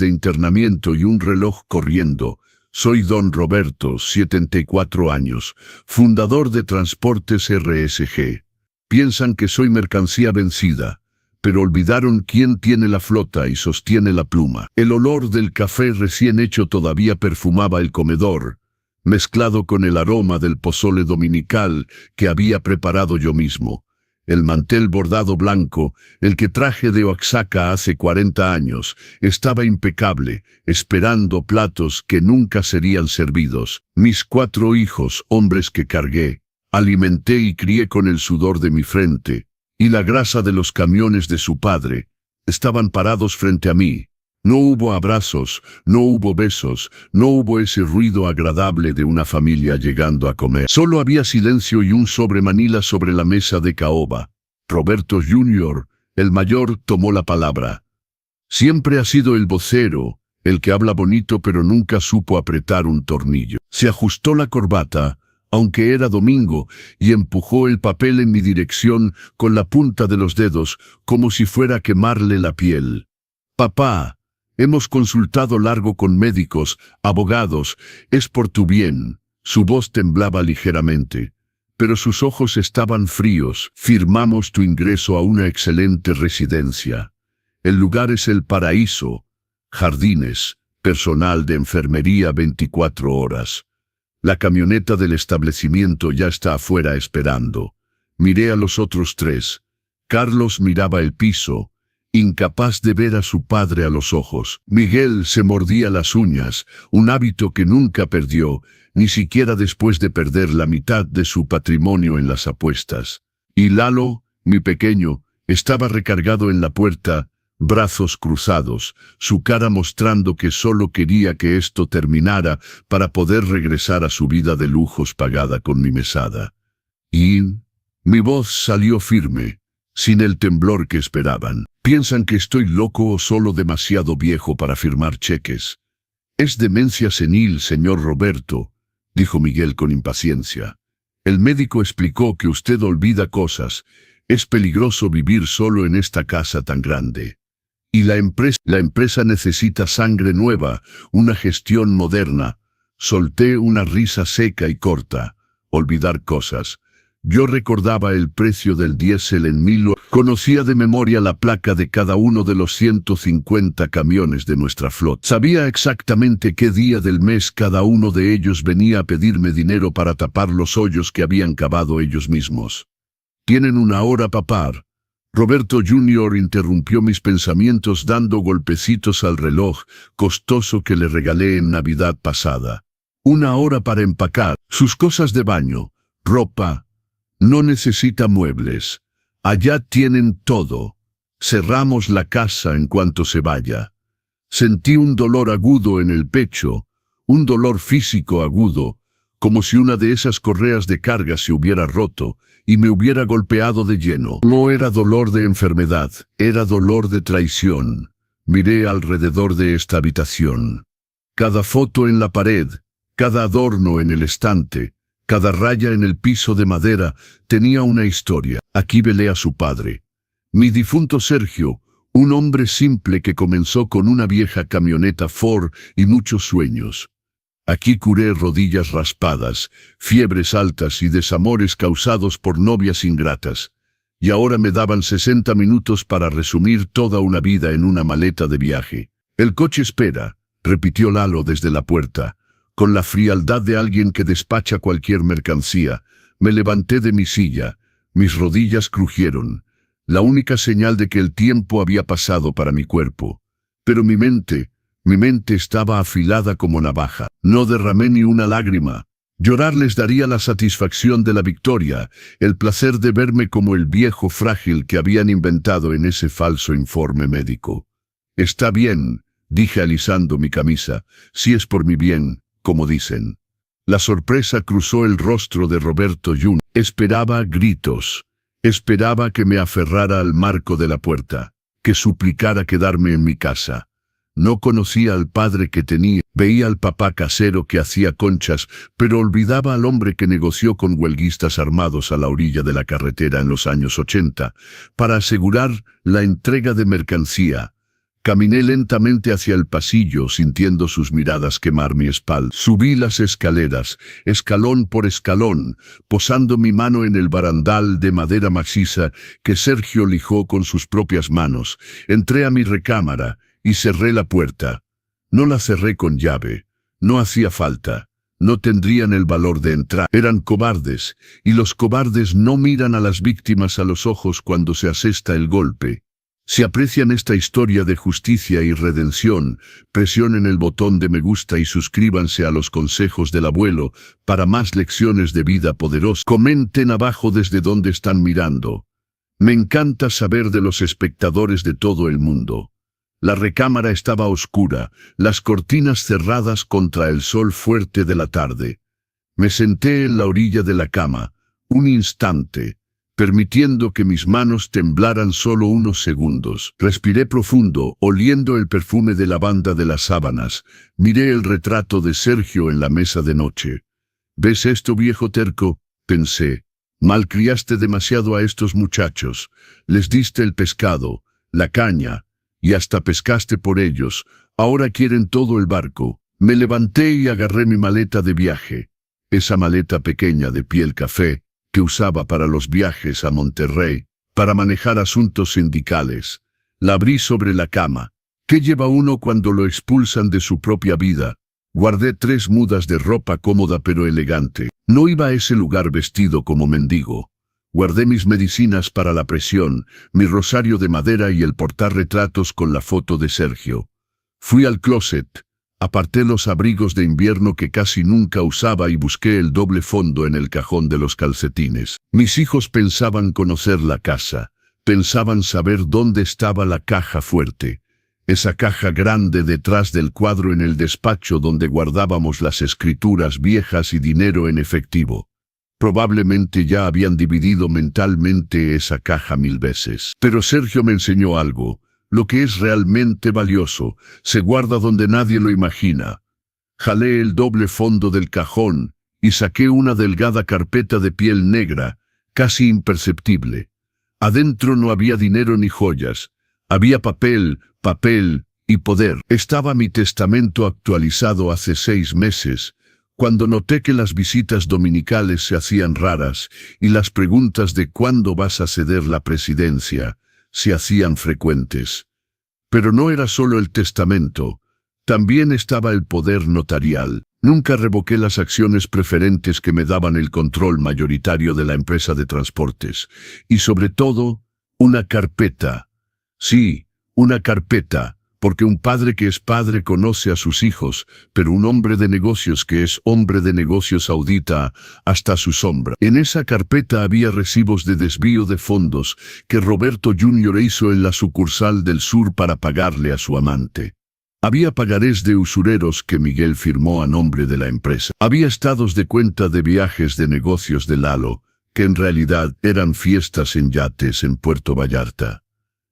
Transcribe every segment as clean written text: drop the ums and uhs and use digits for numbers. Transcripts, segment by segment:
de internamiento y un reloj corriendo. Soy don Roberto, 74 años, fundador de Transportes RSG. Piensan que soy mercancía vencida, pero olvidaron quién tiene la flota y sostiene la pluma. El olor del café recién hecho todavía perfumaba el comedor, mezclado con el aroma del pozole dominical que había preparado yo mismo. El mantel bordado blanco, el que traje de Oaxaca hace 40 años, estaba impecable, esperando platos que nunca serían servidos. Mis 4 hijos, hombres que cargué, alimenté y crié con el sudor de mi frente, y la grasa de los camiones de su padre, estaban parados frente a mí. No hubo abrazos, no hubo besos, no hubo ese ruido agradable de una familia llegando a comer. Solo había silencio y un sobremanila sobre la mesa de caoba. Roberto Jr., el mayor, tomó la palabra. Siempre ha sido el vocero, el que habla bonito pero nunca supo apretar un tornillo. Se ajustó la corbata, aunque era domingo, y empujó el papel en mi dirección con la punta de los dedos, como si fuera a quemarle la piel. Papá, hemos consultado largo con médicos, abogados, es por tu bien. Su voz temblaba ligeramente, pero sus ojos estaban fríos. Firmamos tu ingreso a una excelente residencia. El lugar es el paraíso. Jardines, personal de enfermería 24 horas. La camioneta del establecimiento ya está afuera esperando. Miré a los otros 3. Carlos miraba el piso, incapaz de ver a su padre a los ojos. Miguel se mordía las uñas, un hábito que nunca perdió, ni siquiera después de perder la mitad de su patrimonio en las apuestas. Y Lalo, mi pequeño, estaba recargado en la puerta, brazos cruzados, su cara mostrando que solo quería que esto terminara para poder regresar a su vida de lujos pagada con mi mesada. Y mi voz salió firme, sin el temblor que esperaban. ¿Piensan que estoy loco o solo demasiado viejo para firmar cheques? Es demencia senil, señor Roberto, dijo Miguel con impaciencia. El médico explicó que usted olvida cosas. Es peligroso vivir solo en esta casa tan grande. Y la empresa necesita sangre nueva, una gestión moderna. Solté una risa seca y corta. Olvidar cosas. Yo recordaba el precio del diésel en 1000. Conocía de memoria la placa de cada uno de los 150 camiones de nuestra flota. Sabía exactamente qué día del mes cada uno de ellos venía a pedirme dinero para tapar los hoyos que habían cavado ellos mismos. Tienen una hora, papá. Roberto Jr. interrumpió mis pensamientos dando golpecitos al reloj costoso que le regalé en Navidad pasada. Una hora para empacar sus cosas de baño, ropa. No necesita muebles. Allá tienen todo. Cerramos la casa en cuanto se vaya. Sentí un dolor agudo en el pecho, un dolor físico agudo, como si una de esas correas de carga se hubiera roto y me hubiera golpeado de lleno. No era dolor de enfermedad, era dolor de traición. Miré alrededor de esta habitación. Cada foto en la pared, cada adorno en el estante, cada raya en el piso de madera tenía una historia. Aquí velé a su padre. Mi difunto Sergio, un hombre simple que comenzó con una vieja camioneta Ford y muchos sueños. Aquí curé rodillas raspadas, fiebres altas y desamores causados por novias ingratas. Y ahora me daban 60 minutos para resumir toda una vida en una maleta de viaje. El coche espera, repitió Lalo desde la puerta. Con la frialdad de alguien que despacha cualquier mercancía, me levanté de mi silla. Mis rodillas crujieron, la única señal de que el tiempo había pasado para mi cuerpo. Pero mi mente estaba afilada como navaja. No derramé ni una lágrima. Llorar les daría la satisfacción de la victoria, el placer de verme como el viejo frágil que habían inventado en ese falso informe médico. Está bien, dije alisando mi camisa, si es por mi bien, como dicen. La sorpresa cruzó el rostro de Roberto Jr. Esperaba gritos. Esperaba que me aferrara al marco de la puerta, que suplicara quedarme en mi casa. No conocía al padre que tenía, veía al papá casero que hacía conchas, pero olvidaba al hombre que negoció con huelguistas armados a la orilla de la carretera en los años 80, para asegurar la entrega de mercancía. Caminé lentamente hacia el pasillo, sintiendo sus miradas quemar mi espalda. Subí las escaleras, escalón por escalón, posando mi mano en el barandal de madera maciza que Sergio lijó con sus propias manos. Entré a mi recámara y cerré la puerta. No la cerré con llave. No hacía falta. No tendrían el valor de entrar. Eran cobardes, y los cobardes no miran a las víctimas a los ojos cuando se asesta el golpe. Si aprecian esta historia de justicia y redención, presionen el botón de me gusta y suscríbanse a los consejos del abuelo para más lecciones de vida poderosa. Comenten abajo desde donde están mirando. Me encanta saber de los espectadores de todo el mundo. La recámara estaba oscura, las cortinas cerradas contra el sol fuerte de la tarde. Me senté en la orilla de la cama, un instante, permitiendo que mis manos temblaran solo unos segundos. Respiré profundo, oliendo el perfume de lavanda de las sábanas. Miré el retrato de Sergio en la mesa de noche. ¿Ves esto, viejo terco?, pensé. Malcriaste demasiado a estos muchachos. Les diste el pescado, la caña, y hasta pescaste por ellos. Ahora quieren todo el barco. Me levanté y agarré mi maleta de viaje. Esa maleta pequeña de piel café, que usaba para los viajes a Monterrey, para manejar asuntos sindicales. La abrí sobre la cama. ¿Qué lleva uno cuando lo expulsan de su propia vida? Guardé 3 mudas de ropa cómoda pero elegante. No iba a ese lugar vestido como mendigo. Guardé mis medicinas para la presión, mi rosario de madera y el portarretratos con la foto de Sergio. Fui al closet. Aparté los abrigos de invierno que casi nunca usaba y busqué el doble fondo en el cajón de los calcetines. Mis hijos pensaban conocer la casa, pensaban saber dónde estaba la caja fuerte, esa caja grande detrás del cuadro en el despacho donde guardábamos las escrituras viejas y dinero en efectivo. Probablemente ya habían dividido mentalmente esa caja 1000 veces. Pero Sergio me enseñó algo. Lo que es realmente valioso se guarda donde nadie lo imagina. Jalé el doble fondo del cajón y saqué una delgada carpeta de piel negra, casi imperceptible. Adentro no había dinero ni joyas. Había papel y poder. Estaba mi testamento actualizado hace 6 meses, cuando noté que las visitas dominicales se hacían raras y las preguntas de ¿cuándo vas a ceder la presidencia?, se hacían frecuentes. Pero no era solo el testamento, también estaba el poder notarial. Nunca revoqué las acciones preferentes que me daban el control mayoritario de la empresa de transportes. Y sobre todo, una carpeta. Sí, una carpeta, porque un padre que es padre conoce a sus hijos, pero un hombre de negocios que es hombre de negocios audita hasta su sombra. En esa carpeta había recibos de desvío de fondos que Roberto Jr. hizo en la sucursal del sur para pagarle a su amante. Había pagarés de usureros que Miguel firmó a nombre de la empresa. Había estados de cuenta de viajes de negocios de Lalo, que en realidad eran fiestas en yates en Puerto Vallarta.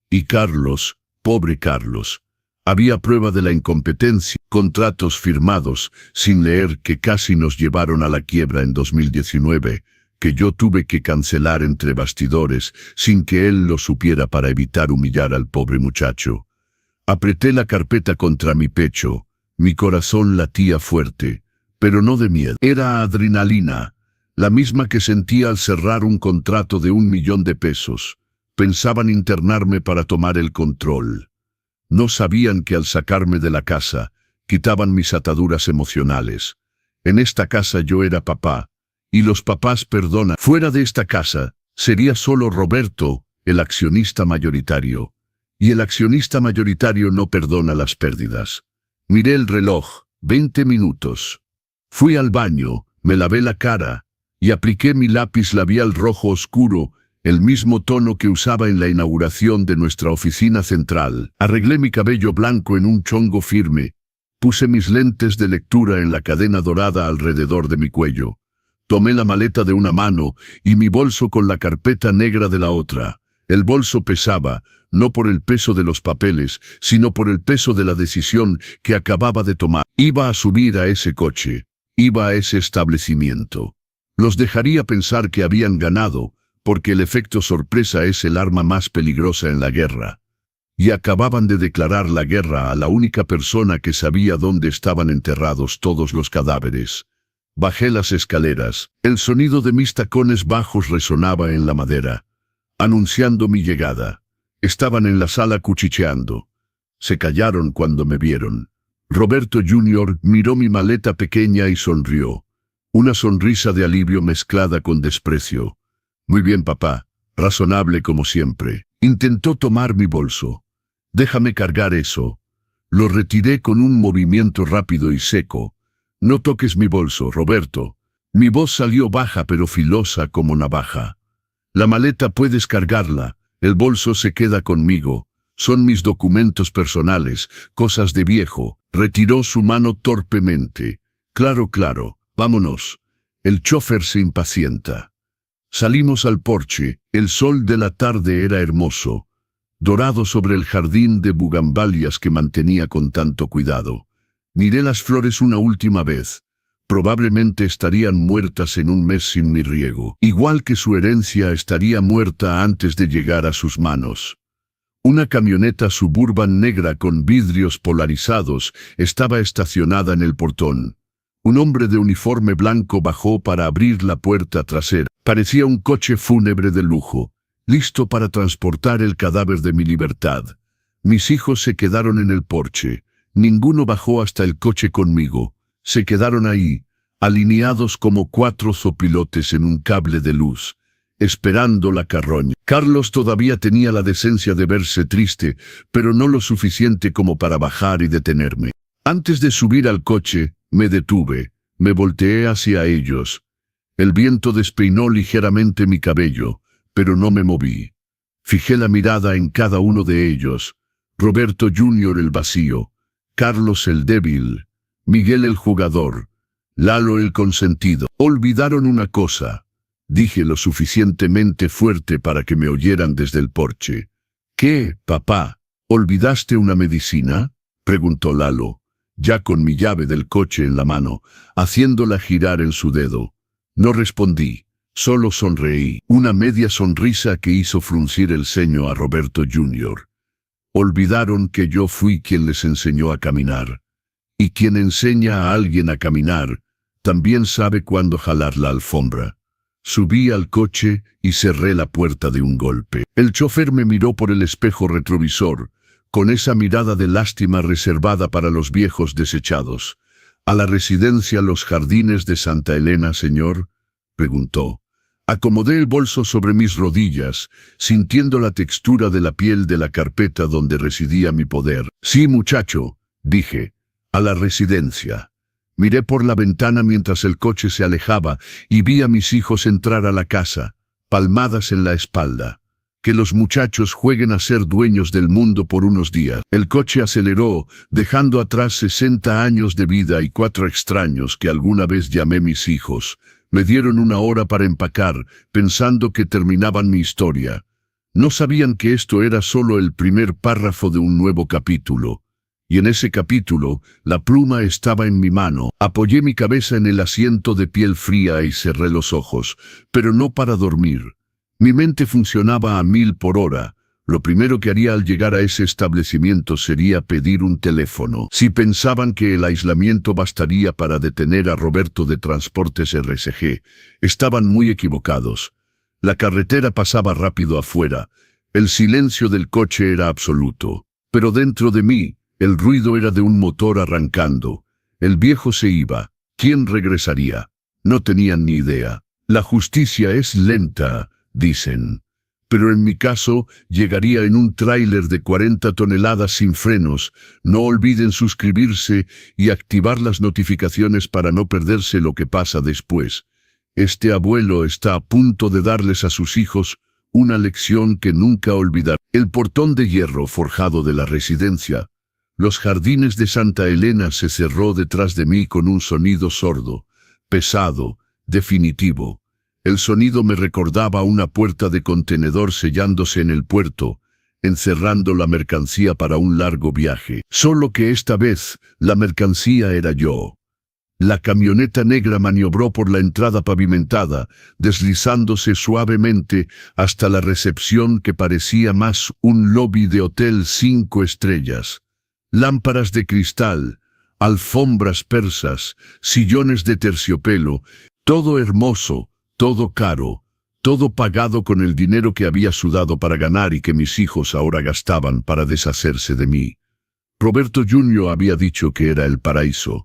Y Carlos, pobre Carlos, había prueba de la incompetencia, contratos firmados, sin leer que casi nos llevaron a la quiebra en 2019, que yo tuve que cancelar entre bastidores, sin que él lo supiera para evitar humillar al pobre muchacho. Apreté la carpeta contra mi pecho, mi corazón latía fuerte, pero no de miedo. Era adrenalina, la misma que sentía al cerrar un contrato de $1 millón. Pensaban internarme para tomar el control. No sabían que al sacarme de la casa, quitaban mis ataduras emocionales. En esta casa yo era papá, y los papás perdonan. Fuera de esta casa, sería solo Roberto, el accionista mayoritario. Y el accionista mayoritario no perdona las pérdidas. Miré el reloj, 20 minutos. Fui al baño, me lavé la cara, y apliqué mi lápiz labial rojo oscuro, el mismo tono que usaba en la inauguración de nuestra oficina central. Arreglé mi cabello blanco en un chongo firme. Puse mis lentes de lectura en la cadena dorada alrededor de mi cuello. Tomé la maleta de una mano y mi bolso con la carpeta negra de la otra. El bolso pesaba, no por el peso de los papeles, sino por el peso de la decisión que acababa de tomar. Iba a subir a ese coche. Iba a ese establecimiento. Los dejaría pensar que habían ganado, porque el efecto sorpresa es el arma más peligrosa en la guerra. y acababan de declarar la guerra a la única persona que sabía dónde estaban enterrados todos los cadáveres. Bajé las escaleras. El sonido de mis tacones bajos resonaba en la madera, anunciando mi llegada. Estaban en la sala cuchicheando. Se callaron cuando me vieron. Roberto Jr. miró mi maleta pequeña y sonrió. Una sonrisa de alivio mezclada con desprecio. Muy bien, papá. Razonable como siempre. Intentó tomar mi bolso. Déjame cargar eso. Lo retiré con un movimiento rápido y seco. No toques mi bolso, Roberto. Mi voz salió baja pero filosa como navaja. La maleta puedes cargarla. El bolso se queda conmigo. Son mis documentos personales, cosas de viejo. Retiró su mano torpemente. Claro, vámonos. El chofer se impacienta. Salimos al porche. El sol de la tarde era hermoso, dorado sobre el jardín de bugambalias que mantenía con tanto cuidado. Miré las flores una última vez. Probablemente estarían muertas en un mes sin mi riego. Igual que su herencia estaría muerta antes de llegar a sus manos. Una camioneta Suburban negra con vidrios polarizados estaba estacionada en el portón. Un hombre de uniforme blanco bajó para abrir la puerta trasera. Parecía un coche fúnebre de lujo, listo para transportar el cadáver de mi libertad. Mis hijos se quedaron en el porche. Ninguno bajó hasta el coche conmigo. Se quedaron ahí, alineados como 4 zopilotes en un cable de luz, esperando la carroña. Carlos todavía tenía la decencia de verse triste, pero no lo suficiente como para bajar y detenerme. Antes de subir al coche, me detuve, me volteé hacia ellos. El viento despeinó ligeramente mi cabello, pero no me moví. Fijé la mirada en cada uno de ellos. Roberto Jr. el vacío, Carlos el débil, Miguel el jugador, Lalo el consentido. Olvidaron una cosa. Dije lo suficientemente fuerte para que me oyeran desde el porche. ¿Qué, papá? ¿Olvidaste una medicina?, preguntó Lalo, ya con mi llave del coche en la mano, haciéndola girar en su dedo. No respondí, solo sonreí, una media sonrisa que hizo fruncir el ceño a Roberto Jr. Olvidaron que yo fui quien les enseñó a caminar. Y quien enseña a alguien a caminar, también sabe cuándo jalar la alfombra. Subí al coche y cerré la puerta de un golpe. El chofer me miró por el espejo retrovisor, con esa mirada de lástima reservada para los viejos desechados. «¿A la residencia Los Jardines de Santa Elena, señor?», preguntó. Acomodé el bolso sobre mis rodillas, sintiendo la textura de la piel de la carpeta donde residía mi poder. «Sí, muchacho», dije, «a la residencia». Miré por la ventana mientras el coche se alejaba y vi a mis hijos entrar a la casa, palmadas en la espalda. Que los muchachos jueguen a ser dueños del mundo por unos días. El coche aceleró, dejando atrás 60 años de vida y 4 extraños que alguna vez llamé mis hijos. Me dieron una hora para empacar, pensando que terminaban mi historia. No sabían que esto era solo el primer párrafo de un nuevo capítulo. Y en ese capítulo, la pluma estaba en mi mano. Apoyé mi cabeza en el asiento de piel fría y cerré los ojos, pero no para dormir. Mi mente funcionaba a 1000 por hora. Lo primero que haría al llegar a ese establecimiento sería pedir un teléfono. Si pensaban que el aislamiento bastaría para detener a Roberto de Transportes RSG, estaban muy equivocados. La carretera pasaba rápido afuera. El silencio del coche era absoluto. Pero dentro de mí, el ruido era de un motor arrancando. El viejo se iba. ¿Quién regresaría? No tenían ni idea. La justicia es lenta, dicen. Pero en mi caso, llegaría en un tráiler de 40 toneladas sin frenos. No olviden suscribirse y activar las notificaciones para no perderse lo que pasa después. Este abuelo está a punto de darles a sus hijos una lección que nunca olvidarán. El portón de hierro forjado de la residencia, Los Jardines de Santa Elena, se cerró detrás de mí con un sonido sordo, pesado, definitivo. El sonido me recordaba una puerta de contenedor sellándose en el puerto, encerrando la mercancía para un largo viaje. Solo que esta vez, la mercancía era yo. La camioneta negra maniobró por la entrada pavimentada, deslizándose suavemente hasta la recepción que parecía más un lobby de hotel 5 estrellas. Lámparas de cristal, alfombras persas, sillones de terciopelo, todo hermoso, todo caro, todo pagado con el dinero que había sudado para ganar y que mis hijos ahora gastaban para deshacerse de mí. Roberto Jr. había dicho que era el paraíso.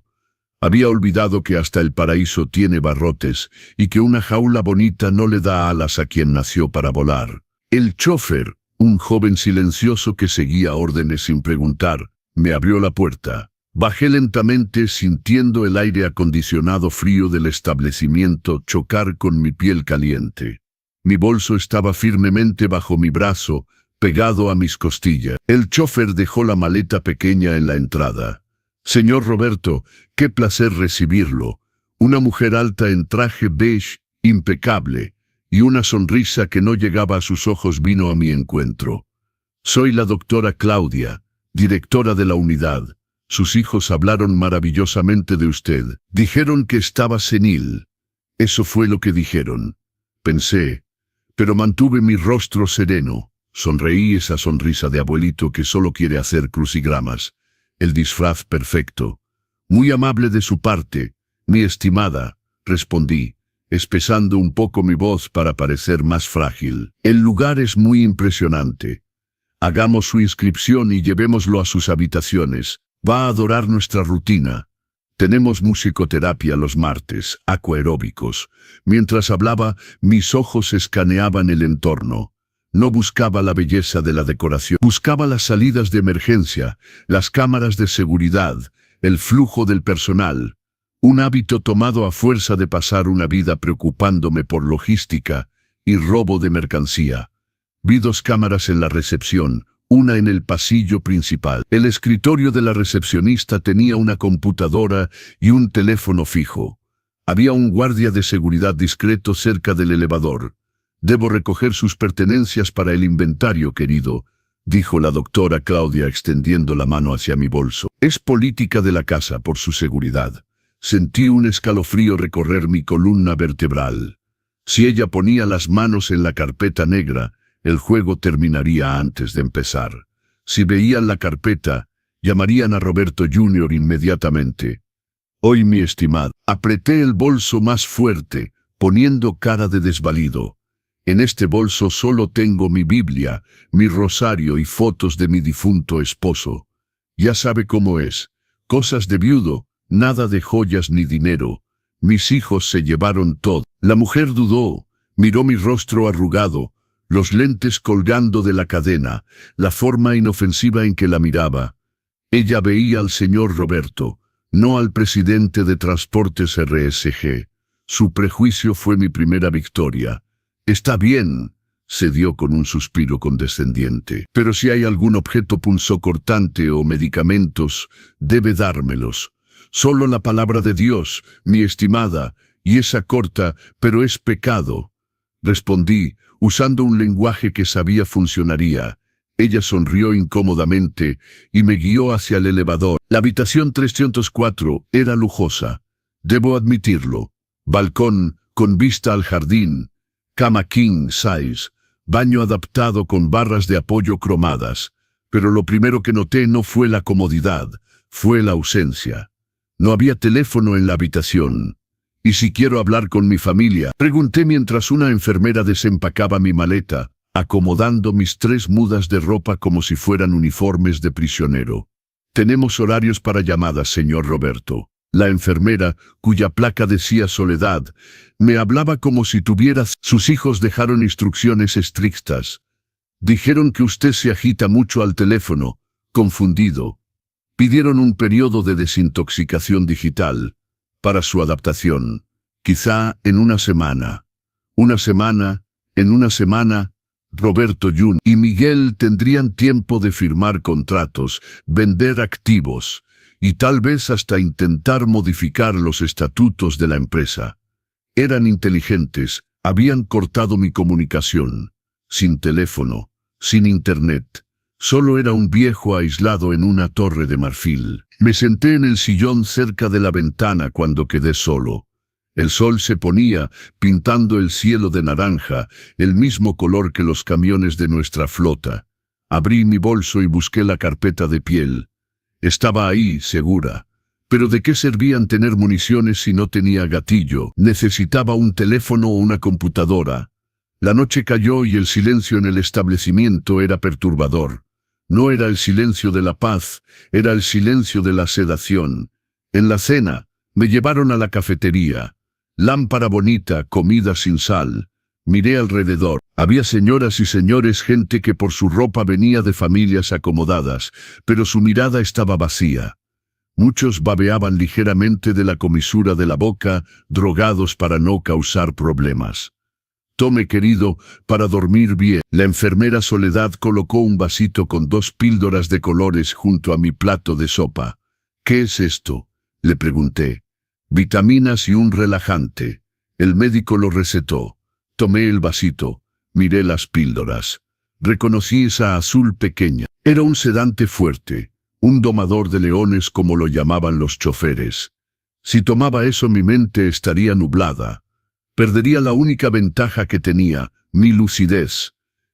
Había olvidado que hasta el paraíso tiene barrotes y que una jaula bonita no le da alas a quien nació para volar. El chofer, un joven silencioso que seguía órdenes sin preguntar, me abrió la puerta. Bajé lentamente sintiendo el aire acondicionado frío del establecimiento chocar con mi piel caliente. Mi bolso estaba firmemente bajo mi brazo, pegado a mis costillas. El chofer dejó la maleta pequeña en la entrada. Señor Roberto, qué placer recibirlo. Una mujer alta en traje beige, impecable, y una sonrisa que no llegaba a sus ojos vino a mi encuentro. Soy la doctora Claudia, directora de la unidad. Sus hijos hablaron maravillosamente de usted. Dijeron que estaba senil. Eso fue lo que dijeron. Pensé, pero mantuve mi rostro sereno. Sonreí esa sonrisa de abuelito que solo quiere hacer crucigramas. El disfraz perfecto. Muy amable de su parte, mi estimada, respondí, espesando un poco mi voz para parecer más frágil. El lugar es muy impresionante. Hagamos su inscripción y llevémoslo a sus habitaciones. Va a adorar nuestra rutina. Tenemos musicoterapia los martes, aquaeróbicos. Mientras hablaba, mis ojos escaneaban el entorno. No buscaba la belleza de la decoración, buscaba las salidas de emergencia, las cámaras de seguridad, el flujo del personal. Un hábito tomado a fuerza de pasar una vida preocupándome por logística y robo de mercancía. Vi 2 cámaras en la recepción, una en el pasillo principal. El escritorio de la recepcionista tenía una computadora y un teléfono fijo. Había un guardia de seguridad discreto cerca del elevador. Debo recoger sus pertenencias para el inventario, querido, dijo la doctora Claudia extendiendo la mano hacia mi bolso. Es política de la casa por su seguridad. Sentí un escalofrío recorrer mi columna vertebral. Si ella ponía las manos en la carpeta negra, el juego terminaría antes de empezar. Si veían la carpeta, llamarían a Roberto Jr. inmediatamente. Hoy, mi estimado, apreté el bolso más fuerte, poniendo cara de desvalido. En este bolso solo tengo mi Biblia, mi rosario y fotos de mi difunto esposo. Ya sabe cómo es. Cosas de viudo, nada de joyas ni dinero. Mis hijos se llevaron todo. La mujer dudó, miró mi rostro arrugado, los lentes colgando de la cadena, la forma inofensiva en que la miraba. Ella veía al señor Roberto, no al presidente de Transportes RSG. Su prejuicio fue mi primera victoria. Está bien, cedió con un suspiro condescendiente. Pero si hay algún objeto punzocortante o medicamentos, debe dármelos. Solo la palabra de Dios, mi estimada, y esa corta, pero es pecado. Respondí, usando un lenguaje que sabía funcionaría. Ella sonrió incómodamente y me guió hacia el elevador. La habitación 304 era lujosa. Debo admitirlo. Balcón, con vista al jardín. Cama king size, baño adaptado con barras de apoyo cromadas, pero lo primero que noté no fue la comodidad, fue la ausencia. No había teléfono en la habitación. ¿Y si quiero hablar con mi familia?, pregunté mientras una enfermera desempacaba mi maleta, acomodando mis 3 mudas de ropa como si fueran uniformes de prisionero. Tenemos horarios para llamadas, señor Roberto. La enfermera, cuya placa decía Soledad, me hablaba como si tuviera... Sus hijos dejaron instrucciones estrictas. Dijeron que usted se agita mucho al teléfono, confundido. Pidieron un periodo de desintoxicación digital, para su adaptación. Quizá en una semana. En una semana, Roberto Jr. y Miguel tendrían tiempo de firmar contratos, vender activos, y tal vez hasta intentar modificar los estatutos de la empresa. Eran inteligentes, habían cortado mi comunicación. Sin teléfono, sin internet, Solo era un viejo aislado en una torre de marfil. Me senté en el sillón cerca de la ventana cuando quedé solo. El sol se ponía, pintando el cielo de naranja, el mismo color que los camiones de nuestra flota. Abrí mi bolso y busqué la carpeta de piel. Estaba ahí, segura. Pero ¿de qué servían tener municiones si no tenía gatillo? Necesitaba un teléfono o una computadora. La noche cayó y el silencio en el establecimiento era perturbador. No era el silencio de la paz, era el silencio de la sedación. En la cena, me llevaron a la cafetería. Lámpara bonita, comida sin sal. Miré alrededor. Había señoras y señores, gente que por su ropa venía de familias acomodadas, pero su mirada estaba vacía. Muchos babeaban ligeramente de la comisura de la boca, drogados para no causar problemas. Tome, querido, para dormir bien. La enfermera Soledad colocó un vasito con 2 píldoras de colores junto a mi plato de sopa. ¿Qué es esto?, le pregunté. Vitaminas y un relajante. El médico lo recetó. Tomé el vasito. Miré las píldoras. Reconocí esa azul pequeña. Era un sedante fuerte. Un domador de leones, como lo llamaban los choferes. Si tomaba eso, mi mente estaría nublada. Perdería la única ventaja que tenía, mi lucidez.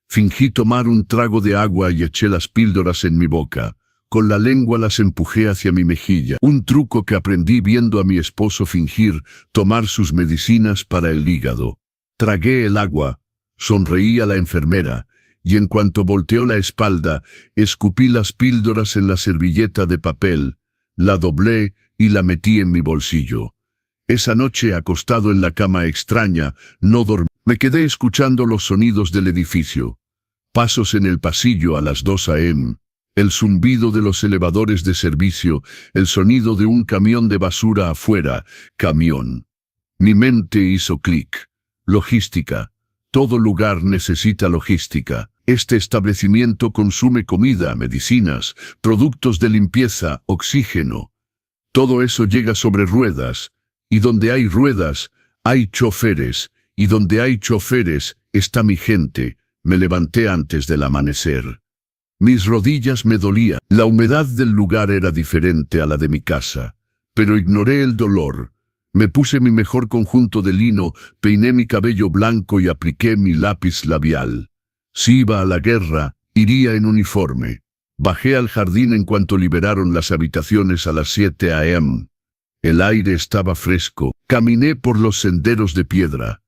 Fingí tomar un trago de agua y eché las píldoras en mi boca. Con la lengua las empujé hacia mi mejilla. Un truco que aprendí viendo a mi esposo fingir tomar sus medicinas para el hígado. Tragué el agua, sonreí a la enfermera, y en cuanto volteó la espalda, escupí las píldoras en la servilleta de papel, la doblé y la metí en mi bolsillo. Esa noche, acostado en la cama extraña, no dormí. Me quedé escuchando los sonidos del edificio. Pasos en el pasillo a las 2 a.m., el zumbido de los elevadores de servicio, el sonido de un camión de basura afuera, camión. Mi mente hizo clic. Logística. Todo lugar necesita logística. Este establecimiento consume comida, medicinas, productos de limpieza, oxígeno. Todo eso llega sobre ruedas. Y donde hay ruedas, hay choferes, y donde hay choferes, está mi gente. Me levanté antes del amanecer. Mis rodillas me dolían. La humedad del lugar era diferente a la de mi casa, pero ignoré el dolor. Me puse mi mejor conjunto de lino, peiné mi cabello blanco y apliqué mi lápiz labial. Si iba a la guerra, iría en uniforme. Bajé al jardín en cuanto liberaron las habitaciones a las 7 a.m. El aire estaba fresco. Caminé por los senderos de piedra,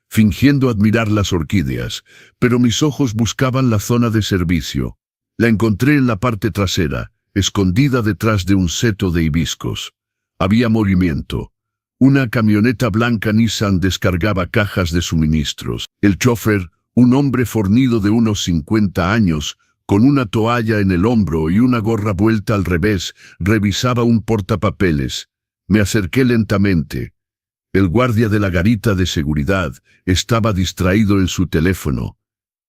fingiendo admirar las orquídeas, pero mis ojos buscaban la zona de servicio. La encontré en la parte trasera, escondida detrás de un seto de hibiscos. Había movimiento. Una camioneta blanca Nissan descargaba cajas de suministros. El chofer, un hombre fornido de unos 50 años, con una toalla en el hombro y una gorra vuelta al revés, revisaba un portapapeles. Me acerqué lentamente. El guardia de la garita de seguridad estaba distraído en su teléfono.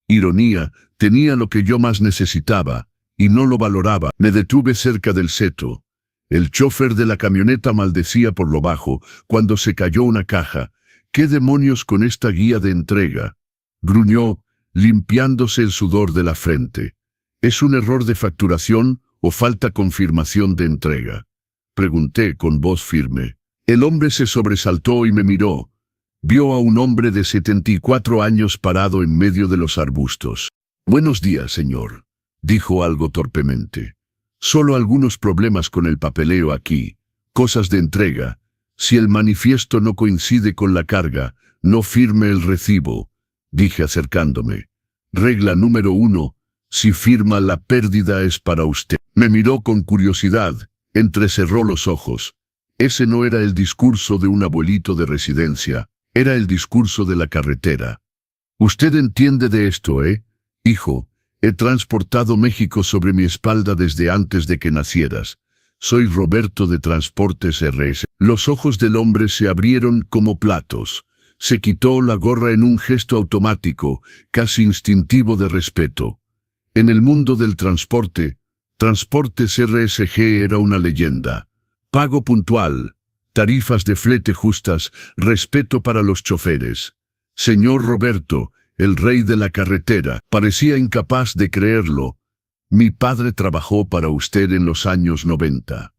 Ironía, tenía lo que yo más necesitaba, y no lo valoraba. Me detuve cerca del seto. El chofer de la camioneta maldecía por lo bajo cuando se cayó una caja. ¿Qué demonios con esta guía de entrega?, gruñó, limpiándose el sudor de la frente. ¿Es un error de facturación o falta confirmación de entrega?, pregunté con voz firme. El hombre se sobresaltó y me miró. Vio a un hombre de 74 años parado en medio de los arbustos. «Buenos días, señor», dijo algo torpemente. «Solo algunos problemas con el papeleo aquí, cosas de entrega. Si el manifiesto no coincide con la carga, no firme el recibo», dije acercándome. «Regla número 1, si firma, la pérdida es para usted». Me miró con curiosidad, entrecerró los ojos. Ese no era el discurso de un abuelito de residencia, era el discurso de la carretera. «Usted entiende de esto, hijo. He transportado México sobre mi espalda desde antes de que nacieras. Soy Roberto de Transportes RS». Los ojos del hombre se abrieron como platos. Se quitó la gorra en un gesto automático, casi instintivo de respeto. En el mundo del transporte, Transportes RSG era una leyenda. Pago puntual, tarifas de flete justas, respeto para los choferes. Señor Roberto, el rey de la carretera, parecía incapaz de creerlo. Mi padre trabajó para usted en los años 90.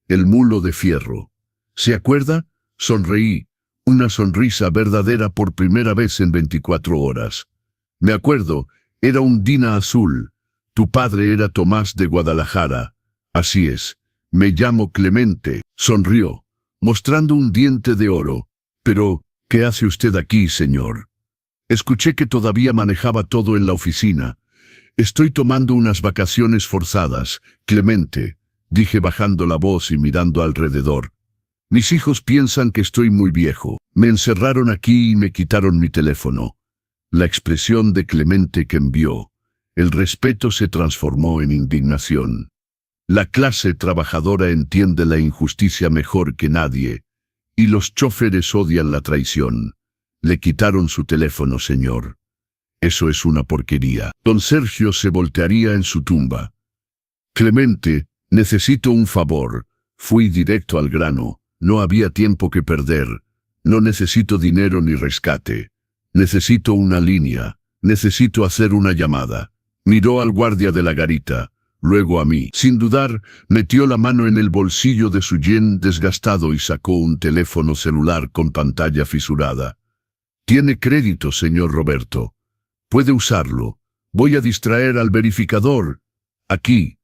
El mulo de fierro. ¿Se acuerda? Sonreí, una sonrisa verdadera por primera vez en 24 horas. Me acuerdo, era un Dina azul. Tu padre era Tomás de Guadalajara. Así es. Me llamo Clemente. Sonrió, mostrando un diente de oro. Pero, ¿qué hace usted aquí, señor? Escuché que todavía manejaba todo en la oficina. Estoy tomando unas vacaciones forzadas, Clemente, dije bajando la voz y mirando alrededor. Mis hijos piensan que estoy muy viejo. Me encerraron aquí y me quitaron mi teléfono. La expresión de Clemente cambió. El respeto se transformó en indignación. La clase trabajadora entiende la injusticia mejor que nadie, y los choferes odian la traición. Le quitaron su teléfono, señor. Eso es una porquería. Don Sergio se voltearía en su tumba. Clemente, necesito un favor. Fui directo al grano. No había tiempo que perder. No necesito dinero ni rescate. Necesito una línea. Necesito hacer una llamada. Miró al guardia de la garita, luego a mí. Sin dudar, metió la mano en el bolsillo de su jean desgastado y sacó un teléfono celular con pantalla fisurada. Tiene crédito, señor Roberto. Puede usarlo. Voy a distraer al verificador. Aquí.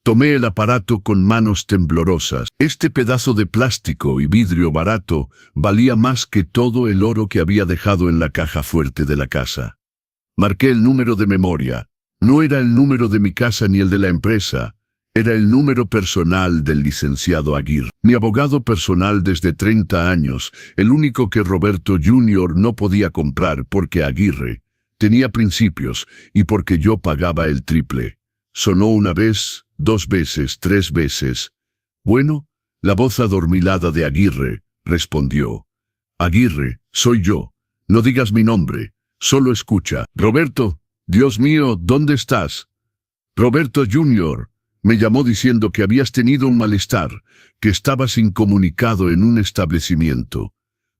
Tomé el aparato con manos temblorosas. Este pedazo de plástico y vidrio barato valía más que todo el oro que había dejado en la caja fuerte de la casa. Marqué el número de memoria. No era el número de mi casa ni el de la empresa. Era el número personal del licenciado Aguirre. Mi abogado personal desde 30 años, el único que Roberto Jr. no podía comprar porque Aguirre tenía principios y porque yo pagaba el triple. Sonó una vez, 2 veces, 3 veces. Bueno, la voz adormilada de Aguirre respondió. Aguirre, soy yo. No digas mi nombre, solo escucha. Roberto, Dios mío, ¿dónde estás? Roberto Jr. me llamó diciendo que habías tenido un malestar, que estabas incomunicado en un establecimiento.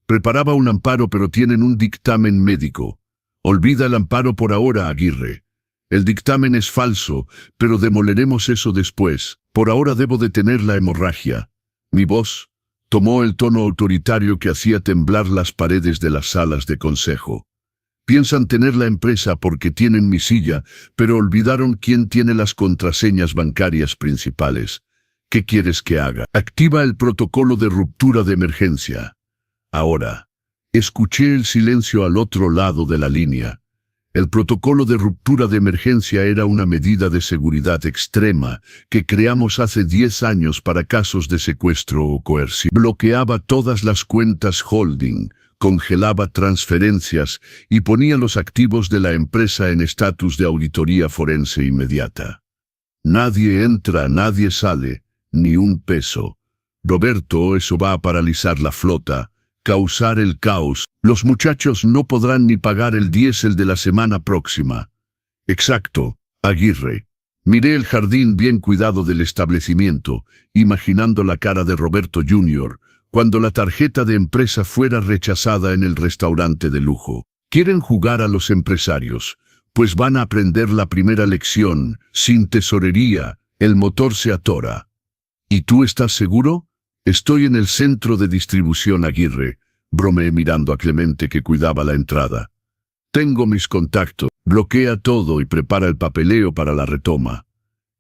Preparaba un amparo pero tienen un dictamen médico. Olvida el amparo por ahora, Aguirre. El dictamen es falso, pero demoleremos eso después. Por ahora debo detener la hemorragia. Mi voz tomó el tono autoritario que hacía temblar las paredes de las salas de consejo. Piensan tener la empresa porque tienen mi silla, pero olvidaron quién tiene las contraseñas bancarias principales. ¿Qué quieres que haga? Activa el protocolo de ruptura de emergencia. Ahora, escuché el silencio al otro lado de la línea. El protocolo de ruptura de emergencia era una medida de seguridad extrema que creamos hace 10 años para casos de secuestro o coerción. Bloqueaba todas las cuentas holding, congelaba transferencias y ponía los activos de la empresa en estatus de auditoría forense inmediata. Nadie entra, nadie sale, ni un peso. Roberto, eso va a paralizar la flota, causar el caos. Los muchachos no podrán ni pagar el diésel de la semana próxima. Exacto, Aguirre. Miré el jardín bien cuidado del establecimiento, imaginando la cara de Roberto Jr., cuando la tarjeta de empresa fuera rechazada en el restaurante de lujo. Quieren jugar a los empresarios, pues van a aprender la primera lección. Sin tesorería, el motor se atora. ¿Y tú estás seguro? Estoy en el centro de distribución, Aguirre, bromeé mirando a Clemente que cuidaba la entrada. Tengo mis contactos. Bloquea todo y prepara el papeleo para la retoma.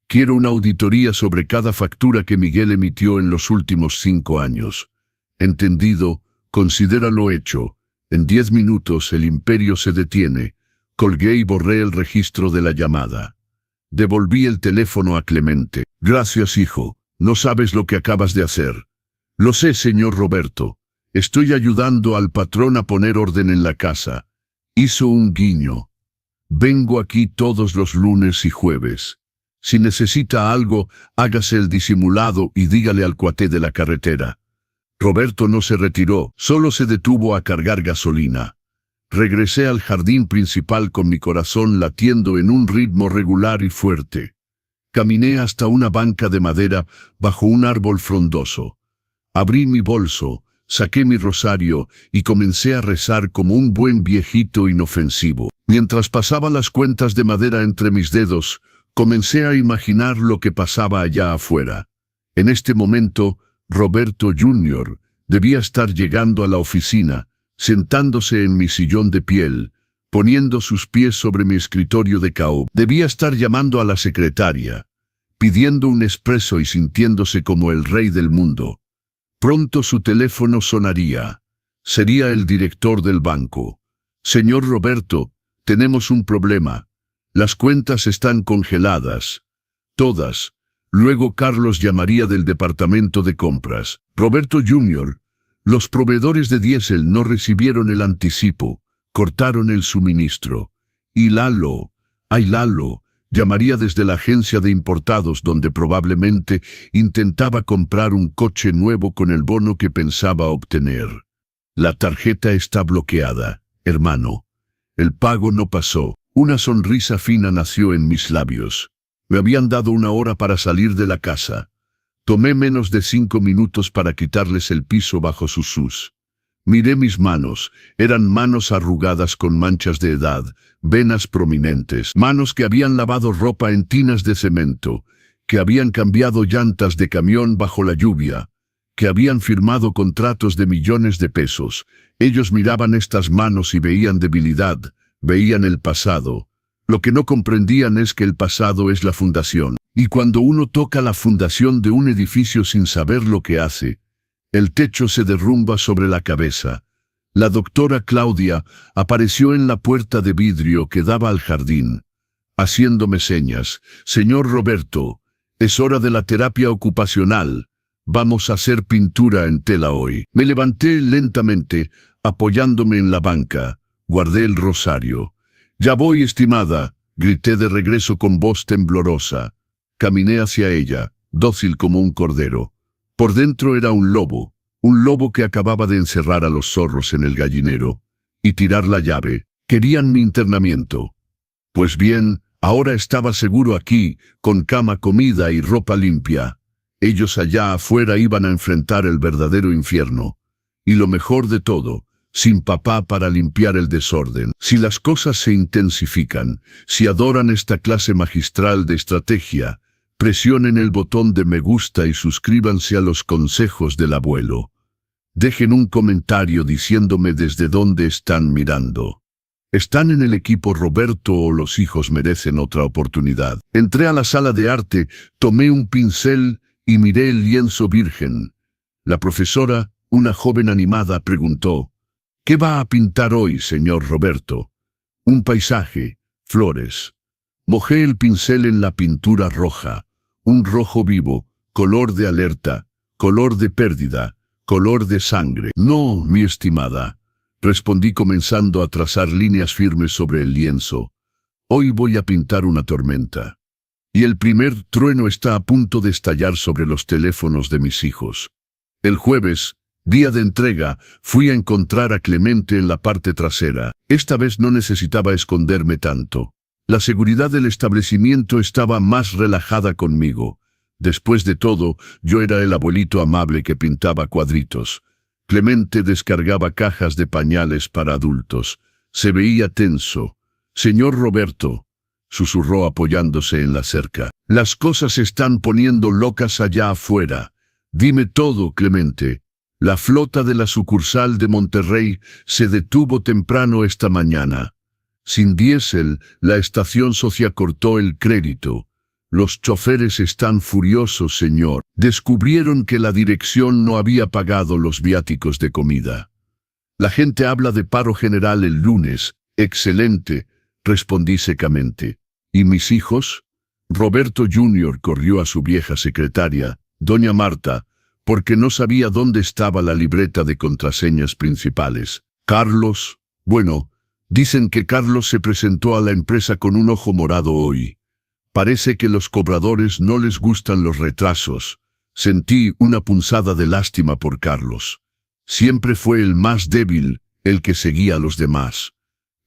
Quiero una auditoría sobre cada factura que Miguel emitió en los últimos 5 años. Entendido, considéralo hecho. En 10 minutos el imperio se detiene. Colgué y borré el registro de la llamada. Devolví el teléfono a Clemente. Gracias, hijo. No sabes lo que acabas de hacer. Lo sé, señor Roberto. Estoy ayudando al patrón a poner orden en la casa. Hizo un guiño. Vengo aquí todos los lunes y jueves. Si necesita algo, hágase el disimulado y dígale al cuate de la carretera. Roberto no se retiró, solo se detuvo a cargar gasolina. Regresé al jardín principal con mi corazón latiendo en un ritmo regular y fuerte. Caminé hasta una banca de madera bajo un árbol frondoso. Abrí mi bolso, saqué mi rosario y comencé a rezar como un buen viejito inofensivo. Mientras pasaba las cuentas de madera entre mis dedos, Comencé a imaginar lo que pasaba allá afuera. En este momento, Roberto Jr. debía estar llegando a la oficina, sentándose en mi sillón de piel, poniendo sus pies sobre mi escritorio de caoba. Debía estar llamando a la secretaria, pidiendo un espresso y sintiéndose como el rey del mundo. Pronto su teléfono sonaría. Sería el director del banco. Señor Roberto, tenemos un problema. Las cuentas están congeladas. Todas. Luego Carlos llamaría del departamento de compras. Roberto Jr., los proveedores de diésel no recibieron el anticipo, cortaron el suministro. Y Lalo, llamaría desde la agencia de importados donde probablemente intentaba comprar un coche nuevo con el bono que pensaba obtener. La tarjeta está bloqueada, hermano. El pago no pasó. Una sonrisa fina nació en mis labios. Me habían dado 1 hora para salir de la casa. Tomé menos de 5 minutos para quitarles el piso bajo sus sus. Miré mis manos. Eran manos arrugadas con manchas de edad, venas prominentes, manos que habían lavado ropa en tinas de cemento, que habían cambiado llantas de camión bajo la lluvia, que habían firmado contratos de millones de pesos. Ellos miraban estas manos y veían debilidad, veían el pasado. Lo que no comprendían es que el pasado es la fundación. Y cuando uno toca la fundación de un edificio sin saber lo que hace, el techo se derrumba sobre la cabeza. La doctora Claudia apareció en la puerta de vidrio que daba al jardín, haciéndome señas. Señor Roberto, es hora de la terapia ocupacional. Vamos a hacer pintura en tela hoy. Me levanté lentamente, apoyándome en la banca. Guardé el rosario. «Ya voy, estimada», grité de regreso con voz temblorosa. Caminé hacia ella, dócil como un cordero. Por dentro era un lobo que acababa de encerrar a los zorros en el gallinero y tirar la llave. Querían mi internamiento. Pues bien, ahora estaba seguro aquí, con cama, comida y ropa limpia. Ellos allá afuera iban a enfrentar el verdadero infierno. Y lo mejor de todo, sin papá para limpiar el desorden. Si las cosas se intensifican, si adoran esta clase magistral de estrategia, presionen el botón de me gusta y suscríbanse a los consejos del abuelo. Dejen un comentario diciéndome desde dónde están mirando. ¿Están en el equipo Roberto o los hijos merecen otra oportunidad? Entré a la sala de arte, tomé un pincel y miré el lienzo virgen. La profesora, una joven animada, preguntó: «¿Qué va a pintar hoy, señor Roberto?» «Un paisaje, flores». Mojé el pincel en la pintura roja, un rojo vivo, color de alerta, color de pérdida, color de sangre. «No, mi estimada», respondí comenzando a trazar líneas firmes sobre el lienzo. «Hoy voy a pintar una tormenta. Y el primer trueno está a punto de estallar sobre los teléfonos de mis hijos». El jueves, día de entrega, fui a encontrar a Clemente en la parte trasera. Esta vez no necesitaba esconderme tanto. La seguridad del establecimiento estaba más relajada conmigo. Después de todo, yo era el abuelito amable que pintaba cuadritos. Clemente descargaba cajas de pañales para adultos. Se veía tenso. «Señor Roberto», susurró apoyándose en la cerca, «las cosas se están poniendo locas allá afuera. Dime todo, Clemente». La flota de la sucursal de Monterrey se detuvo temprano esta mañana. Sin diésel, la estación Socia cortó el crédito. Los choferes están furiosos, señor. Descubrieron que la dirección no había pagado los viáticos de comida. La gente habla de paro general el lunes. Excelente, respondí secamente. ¿Y mis hijos? Roberto Jr. corrió a su vieja secretaria, doña Marta, porque no sabía dónde estaba la libreta de contraseñas principales. Carlos, bueno, dicen que Carlos se presentó a la empresa con un ojo morado hoy. Parece que los cobradores no les gustan los retrasos. Sentí una punzada de lástima por Carlos. Siempre fue el más débil, el que seguía a los demás.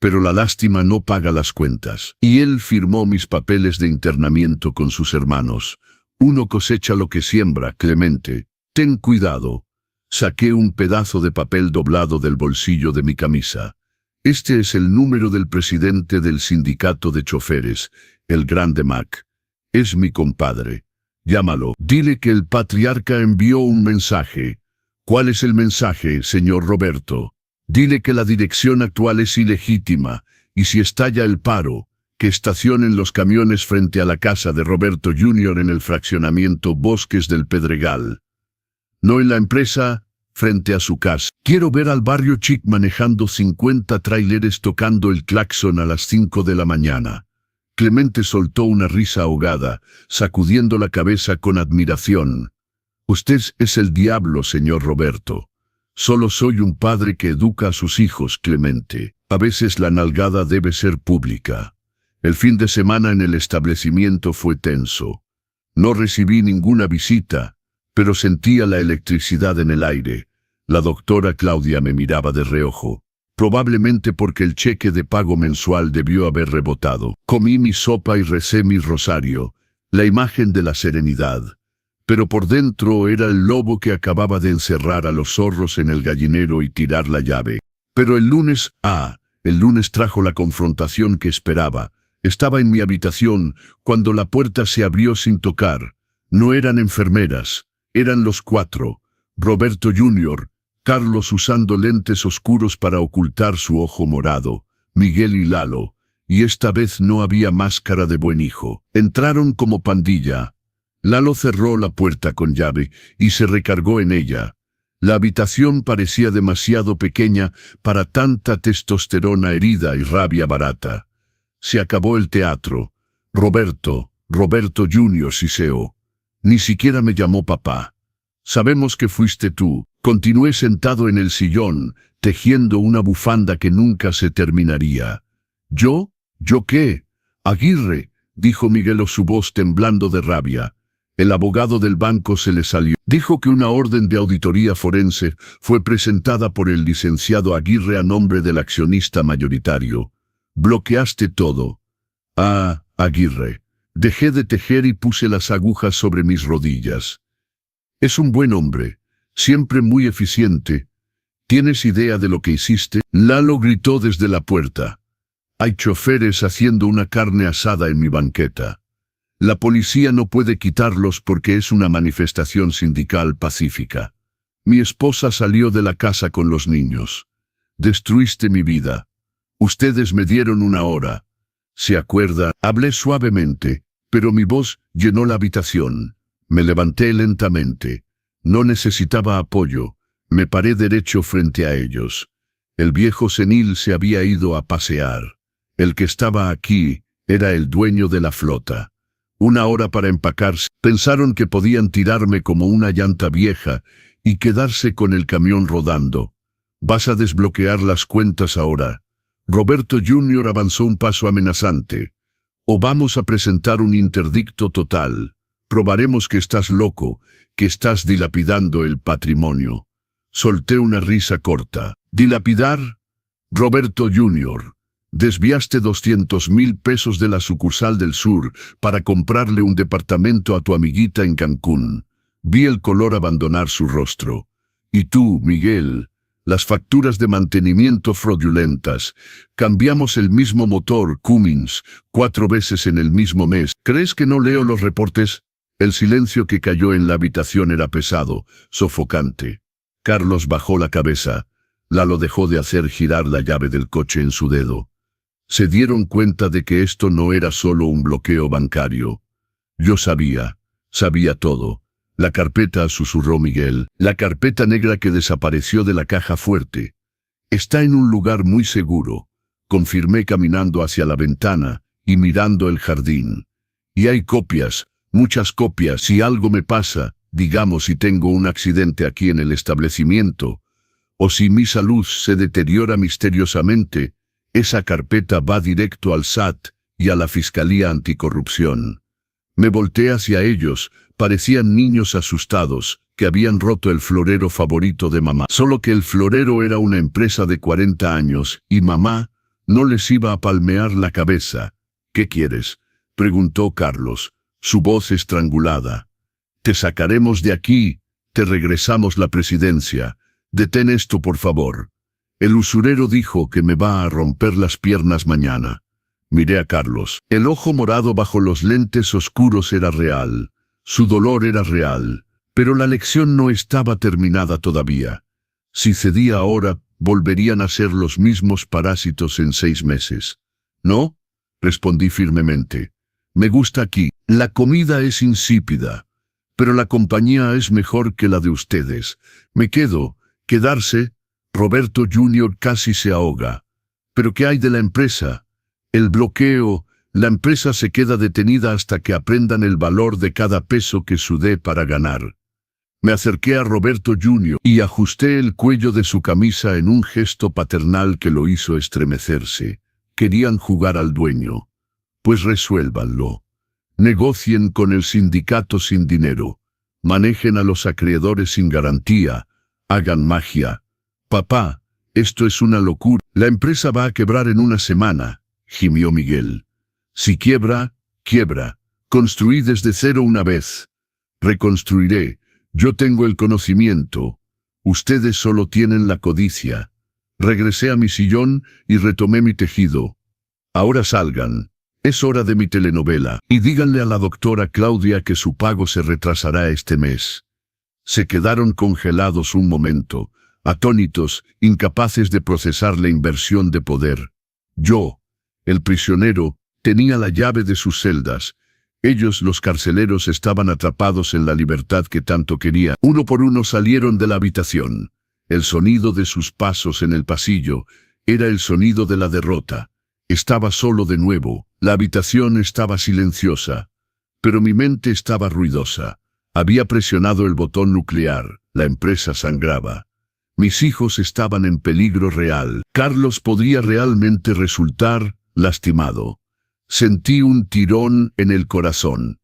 Pero la lástima no paga las cuentas. Y él firmó mis papeles de internamiento con sus hermanos. Uno cosecha lo que siembra, Clemente. Ten cuidado. Saqué un pedazo de papel doblado del bolsillo de mi camisa. Este es el número del presidente del sindicato de choferes, el Grande Mac. Es mi compadre. Llámalo. Dile que el patriarca envió un mensaje. ¿Cuál es el mensaje, señor Roberto? Dile que la dirección actual es ilegítima, y si estalla el paro, que estacionen los camiones frente a la casa de Roberto Jr. en el fraccionamiento Bosques del Pedregal. No en la empresa, frente a su casa. Quiero ver al barrio chic manejando 50 tráileres tocando el claxon a las 5 de la mañana. Clemente soltó una risa ahogada, sacudiendo la cabeza con admiración. Usted es el diablo, señor Roberto. Solo soy un padre que educa a sus hijos, Clemente. A veces la nalgada debe ser pública. El fin de semana en el establecimiento fue tenso. No recibí ninguna visita, pero sentía la electricidad en el aire. La doctora Claudia me miraba de reojo. Probablemente porque el cheque de pago mensual debió haber rebotado. Comí mi sopa y recé mi rosario, la imagen de la serenidad. Pero por dentro era el lobo que acababa de encerrar a los zorros en el gallinero y tirar la llave. Pero el lunes trajo la confrontación que esperaba. Estaba en mi habitación cuando la puerta se abrió sin tocar. No eran enfermeras, eran los cuatro. Roberto Jr., Carlos usando lentes oscuros para ocultar su ojo morado, Miguel y Lalo, y esta vez no había máscara de buen hijo. Entraron como pandilla. Lalo cerró la puerta con llave y se recargó en ella. La habitación parecía demasiado pequeña para tanta testosterona herida y rabia barata. Se acabó el teatro. Roberto Jr. siseó. Ni siquiera me llamó papá. Sabemos que fuiste tú. Continué sentado en el sillón, tejiendo una bufanda que nunca se terminaría. ¿Yo? ¿Yo qué? Aguirre, dijo Miguelo, su voz temblando de rabia. El abogado del banco se le salió. Dijo que una orden de auditoría forense fue presentada por el licenciado Aguirre a nombre del accionista mayoritario. Bloqueaste todo. Ah, Aguirre. Dejé de tejer y puse las agujas sobre mis rodillas. Es un buen hombre. Siempre muy eficiente. ¿Tienes idea de lo que hiciste? Lalo gritó desde la puerta. Hay choferes haciendo una carne asada en mi banqueta. La policía no puede quitarlos porque es una manifestación sindical pacífica. Mi esposa salió de la casa con los niños. Destruiste mi vida. Ustedes me dieron una hora. ¿Se acuerda? Hablé suavemente, pero mi voz llenó la habitación. Me levanté lentamente. No necesitaba apoyo. Me paré derecho frente a ellos. El viejo senil se había ido a pasear. El que estaba aquí era el dueño de la flota. Una hora para empacarse. Pensaron que podían tirarme como una llanta vieja y quedarse con el camión rodando. Vas a desbloquear las cuentas ahora. Roberto Jr. avanzó un paso amenazante. O vamos a presentar un interdicto total. Probaremos que estás loco, que estás dilapidando el patrimonio. Solté una risa corta. ¿Dilapidar? Roberto Jr., desviaste 200,000 pesos de la sucursal del sur para comprarle un departamento a tu amiguita en Cancún. Vi el color abandonar su rostro. Y tú, Miguel, las facturas de mantenimiento fraudulentas. Cambiamos el mismo motor, Cummins, 4 veces en el mismo mes. ¿Crees que no leo los reportes? El silencio que cayó en la habitación era pesado, sofocante. Carlos bajó la cabeza. Lalo dejó de hacer girar la llave del coche en su dedo. Se dieron cuenta de que esto no era solo un bloqueo bancario. Yo sabía todo. La carpeta, susurró Miguel, la carpeta negra que desapareció de la caja fuerte. Está en un lugar muy seguro, confirmé caminando hacia la ventana y mirando el jardín. Y hay copias, muchas copias. Si algo me pasa, digamos si tengo un accidente aquí en el establecimiento, o si mi salud se deteriora misteriosamente, esa carpeta va directo al SAT y a la Fiscalía Anticorrupción. Me volteé hacia ellos, parecían niños asustados, que habían roto el florero favorito de mamá. Solo que el florero era una empresa de 40 años, y mamá no les iba a palmear la cabeza. ¿Qué quieres?, preguntó Carlos, su voz estrangulada. Te sacaremos de aquí, te regresamos la presidencia. Detén esto, por favor. El usurero dijo que me va a romper las piernas mañana. Miré a Carlos. El ojo morado bajo los lentes oscuros era real. Su dolor era real. Pero la lección no estaba terminada todavía. Si cedía ahora, volverían a ser los mismos parásitos en 6 meses. ¿No? Respondí firmemente. Me gusta aquí. La comida es insípida, pero la compañía es mejor que la de ustedes. Me quedo. Quedarse. Roberto Jr. casi se ahoga. ¿Pero qué hay de la empresa? El bloqueo. La empresa se queda detenida hasta que aprendan el valor de cada peso que sudé para ganar. Me acerqué a Roberto Jr. y ajusté el cuello de su camisa en un gesto paternal que lo hizo estremecerse. Querían jugar al dueño. Pues resuélvanlo. Negocien con el sindicato sin dinero. Manejen a los acreedores sin garantía. Hagan magia. Papá, esto es una locura. La empresa va a quebrar en una semana, gimió Miguel. Si quiebra, quiebra. Construí desde cero una vez. Reconstruiré. Yo tengo el conocimiento. Ustedes solo tienen la codicia. Regresé a mi sillón y retomé mi tejido. Ahora salgan. Es hora de mi telenovela. Y díganle a la doctora Claudia que su pago se retrasará este mes. Se quedaron congelados un momento, atónitos, incapaces de procesar la inversión de poder. Yo, el prisionero, tenía la llave de sus celdas. Ellos, los carceleros, estaban atrapados en la libertad que tanto querían. Uno por uno salieron de la habitación. El sonido de sus pasos en el pasillo era el sonido de la derrota. Estaba solo de nuevo. La habitación estaba silenciosa, pero mi mente estaba ruidosa. Había presionado el botón nuclear. La empresa sangraba. Mis hijos estaban en peligro real. Carlos podría realmente resultar lastimado. Sentí un tirón en el corazón.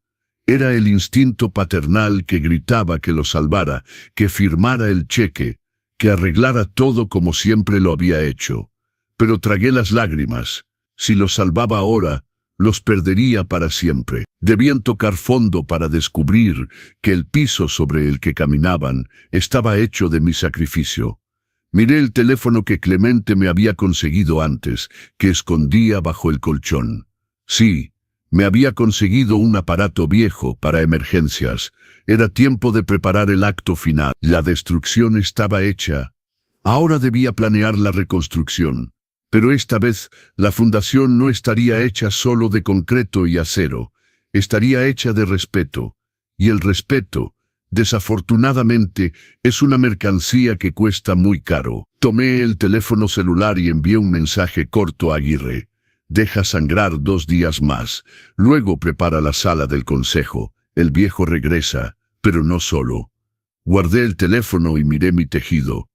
Era el instinto paternal que gritaba que lo salvara, que firmara el cheque, que arreglara todo como siempre lo había hecho. Pero tragué las lágrimas. Si los salvaba ahora, los perdería para siempre. Debían tocar fondo para descubrir que el piso sobre el que caminaban estaba hecho de mi sacrificio. Miré el teléfono que Clemente me había conseguido antes, que escondía bajo el colchón. Sí, me había conseguido un aparato viejo para emergencias. Era tiempo de preparar el acto final. La destrucción estaba hecha. Ahora debía planear la reconstrucción. Pero esta vez, la fundación no estaría hecha solo de concreto y acero. Estaría hecha de respeto. Y el respeto, desafortunadamente, es una mercancía que cuesta muy caro. Tomé el teléfono celular y envié un mensaje corto a Aguirre. Deja sangrar 2 días más. Luego prepara la sala del consejo. El viejo regresa, pero no solo. Guardé el teléfono y miré mi tejido.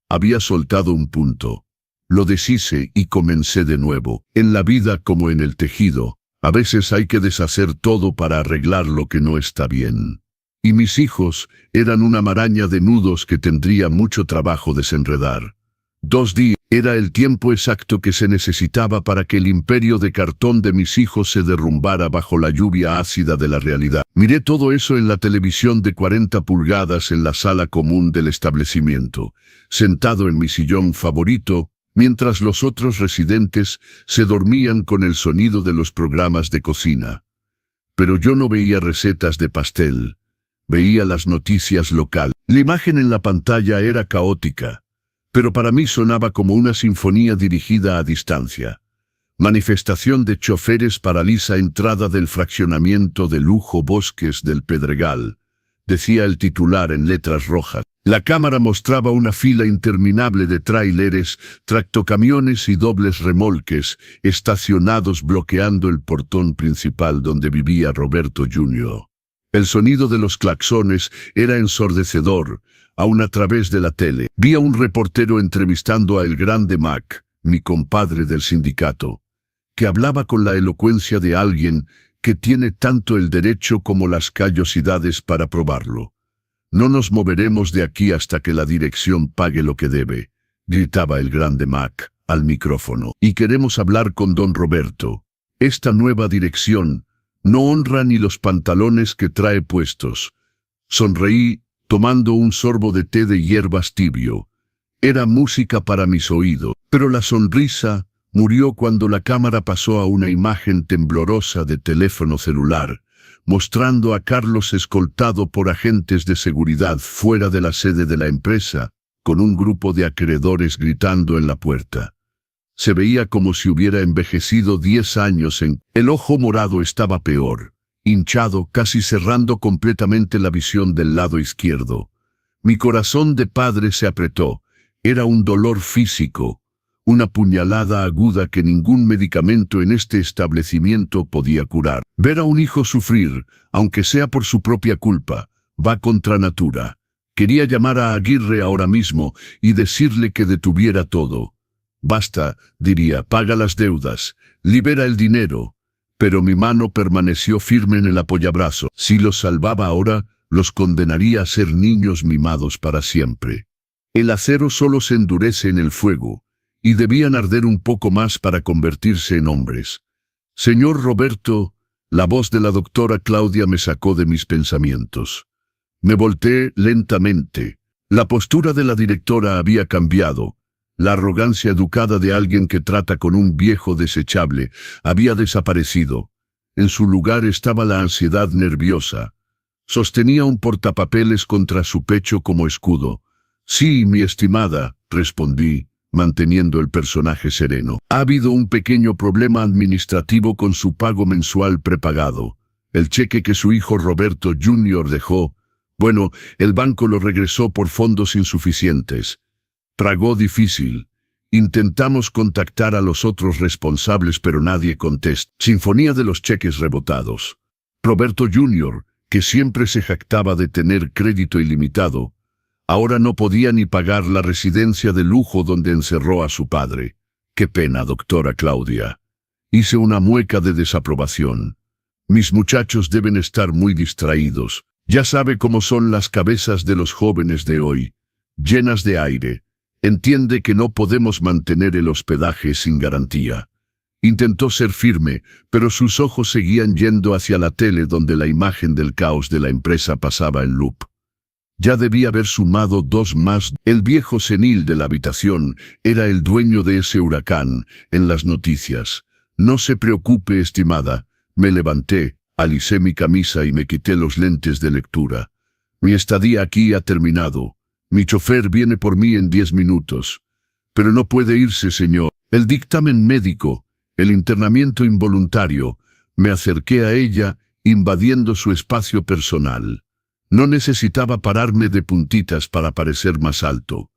Había soltado un punto. Lo deshice y comencé de nuevo. En la vida como en el tejido, a veces hay que deshacer todo para arreglar lo que no está bien. Y mis hijos eran una maraña de nudos que tendría mucho trabajo desenredar. 2 días era el tiempo exacto que se necesitaba para que el imperio de cartón de mis hijos se derrumbara bajo la lluvia ácida de la realidad. Miré todo eso en la televisión de 40 pulgadas en la sala común del establecimiento, sentado en mi sillón favorito, mientras los otros residentes se dormían con el sonido de los programas de cocina. Pero yo no veía recetas de pastel. Veía las noticias locales. La imagen en la pantalla era caótica, pero para mí sonaba como una sinfonía dirigida a distancia. Manifestación de choferes paraliza entrada del fraccionamiento de lujo Bosques del Pedregal, decía el titular en letras rojas. La cámara mostraba una fila interminable de tráileres, tractocamiones y dobles remolques estacionados bloqueando el portón principal donde vivía Roberto Jr. El sonido de los claxones era ensordecedor, aún a través de la tele. Vi a un reportero entrevistando a el grande Mac, mi compadre del sindicato, que hablaba con la elocuencia de alguien que tiene tanto el derecho como las callosidades para probarlo. No nos moveremos de aquí hasta que la dirección pague lo que debe, gritaba el grande Mac al micrófono. Y queremos hablar con don Roberto. Esta nueva dirección no honra ni los pantalones que trae puestos. Sonreí, tomando un sorbo de té de hierbas tibio. Era música para mis oídos, pero la sonrisa Murió cuando la cámara pasó a una imagen temblorosa de teléfono celular, mostrando a Carlos escoltado por agentes de seguridad fuera de la sede de la empresa, con un grupo de acreedores gritando en la puerta. Se veía como si hubiera envejecido 10 años. El ojo morado estaba peor, hinchado, casi cerrando completamente la visión del lado izquierdo. Mi corazón de padre se apretó. Era un dolor físico, una puñalada aguda que ningún medicamento en este establecimiento podía curar. Ver a un hijo sufrir, aunque sea por su propia culpa, va contra natura. Quería llamar a Aguirre ahora mismo y decirle que detuviera todo. Basta, diría, paga las deudas, libera el dinero. Pero mi mano permaneció firme en el apoyabrazo. Si los salvaba ahora, los condenaría a ser niños mimados para siempre. El acero solo se endurece en el fuego, y debían arder un poco más para convertirse en hombres. Señor Roberto, la voz de la doctora Claudia me sacó de mis pensamientos. Me volteé lentamente. La postura de la directora había cambiado. La arrogancia educada de alguien que trata con un viejo desechable había desaparecido. En su lugar estaba la ansiedad nerviosa. Sostenía un portapapeles contra su pecho como escudo. Sí, mi estimada, respondí, manteniendo el personaje sereno. Ha habido un pequeño problema administrativo con su pago mensual prepagado. El cheque que su hijo Roberto Jr. dejó, bueno, el banco lo regresó por fondos insuficientes. Tragó difícil. Intentamos contactar a los otros responsables, pero nadie contesta. Sinfonía de los cheques rebotados. Roberto Jr., que siempre se jactaba de tener crédito ilimitado, ahora no podía ni pagar la residencia de lujo donde encerró a su padre. Qué pena, doctora Claudia. Hice una mueca de desaprobación. Mis muchachos deben estar muy distraídos. Ya sabe cómo son las cabezas de los jóvenes de hoy, llenas de aire. Entiende que no podemos mantener el hospedaje sin garantía. Intentó ser firme, pero sus ojos seguían yendo hacia la tele donde la imagen del caos de la empresa pasaba en loop. Ya debía haber sumado 2 más. El viejo senil de la habitación era el dueño de ese huracán, en las noticias. No se preocupe, estimada. Me levanté, alicé mi camisa y me quité los lentes de lectura. Mi estadía aquí ha terminado. Mi chofer viene por mí en 10 minutos. Pero no puede irse, señor. El dictamen médico, el internamiento involuntario. Me acerqué a ella, invadiendo su espacio personal. No necesitaba pararme de puntitas para parecer más alto.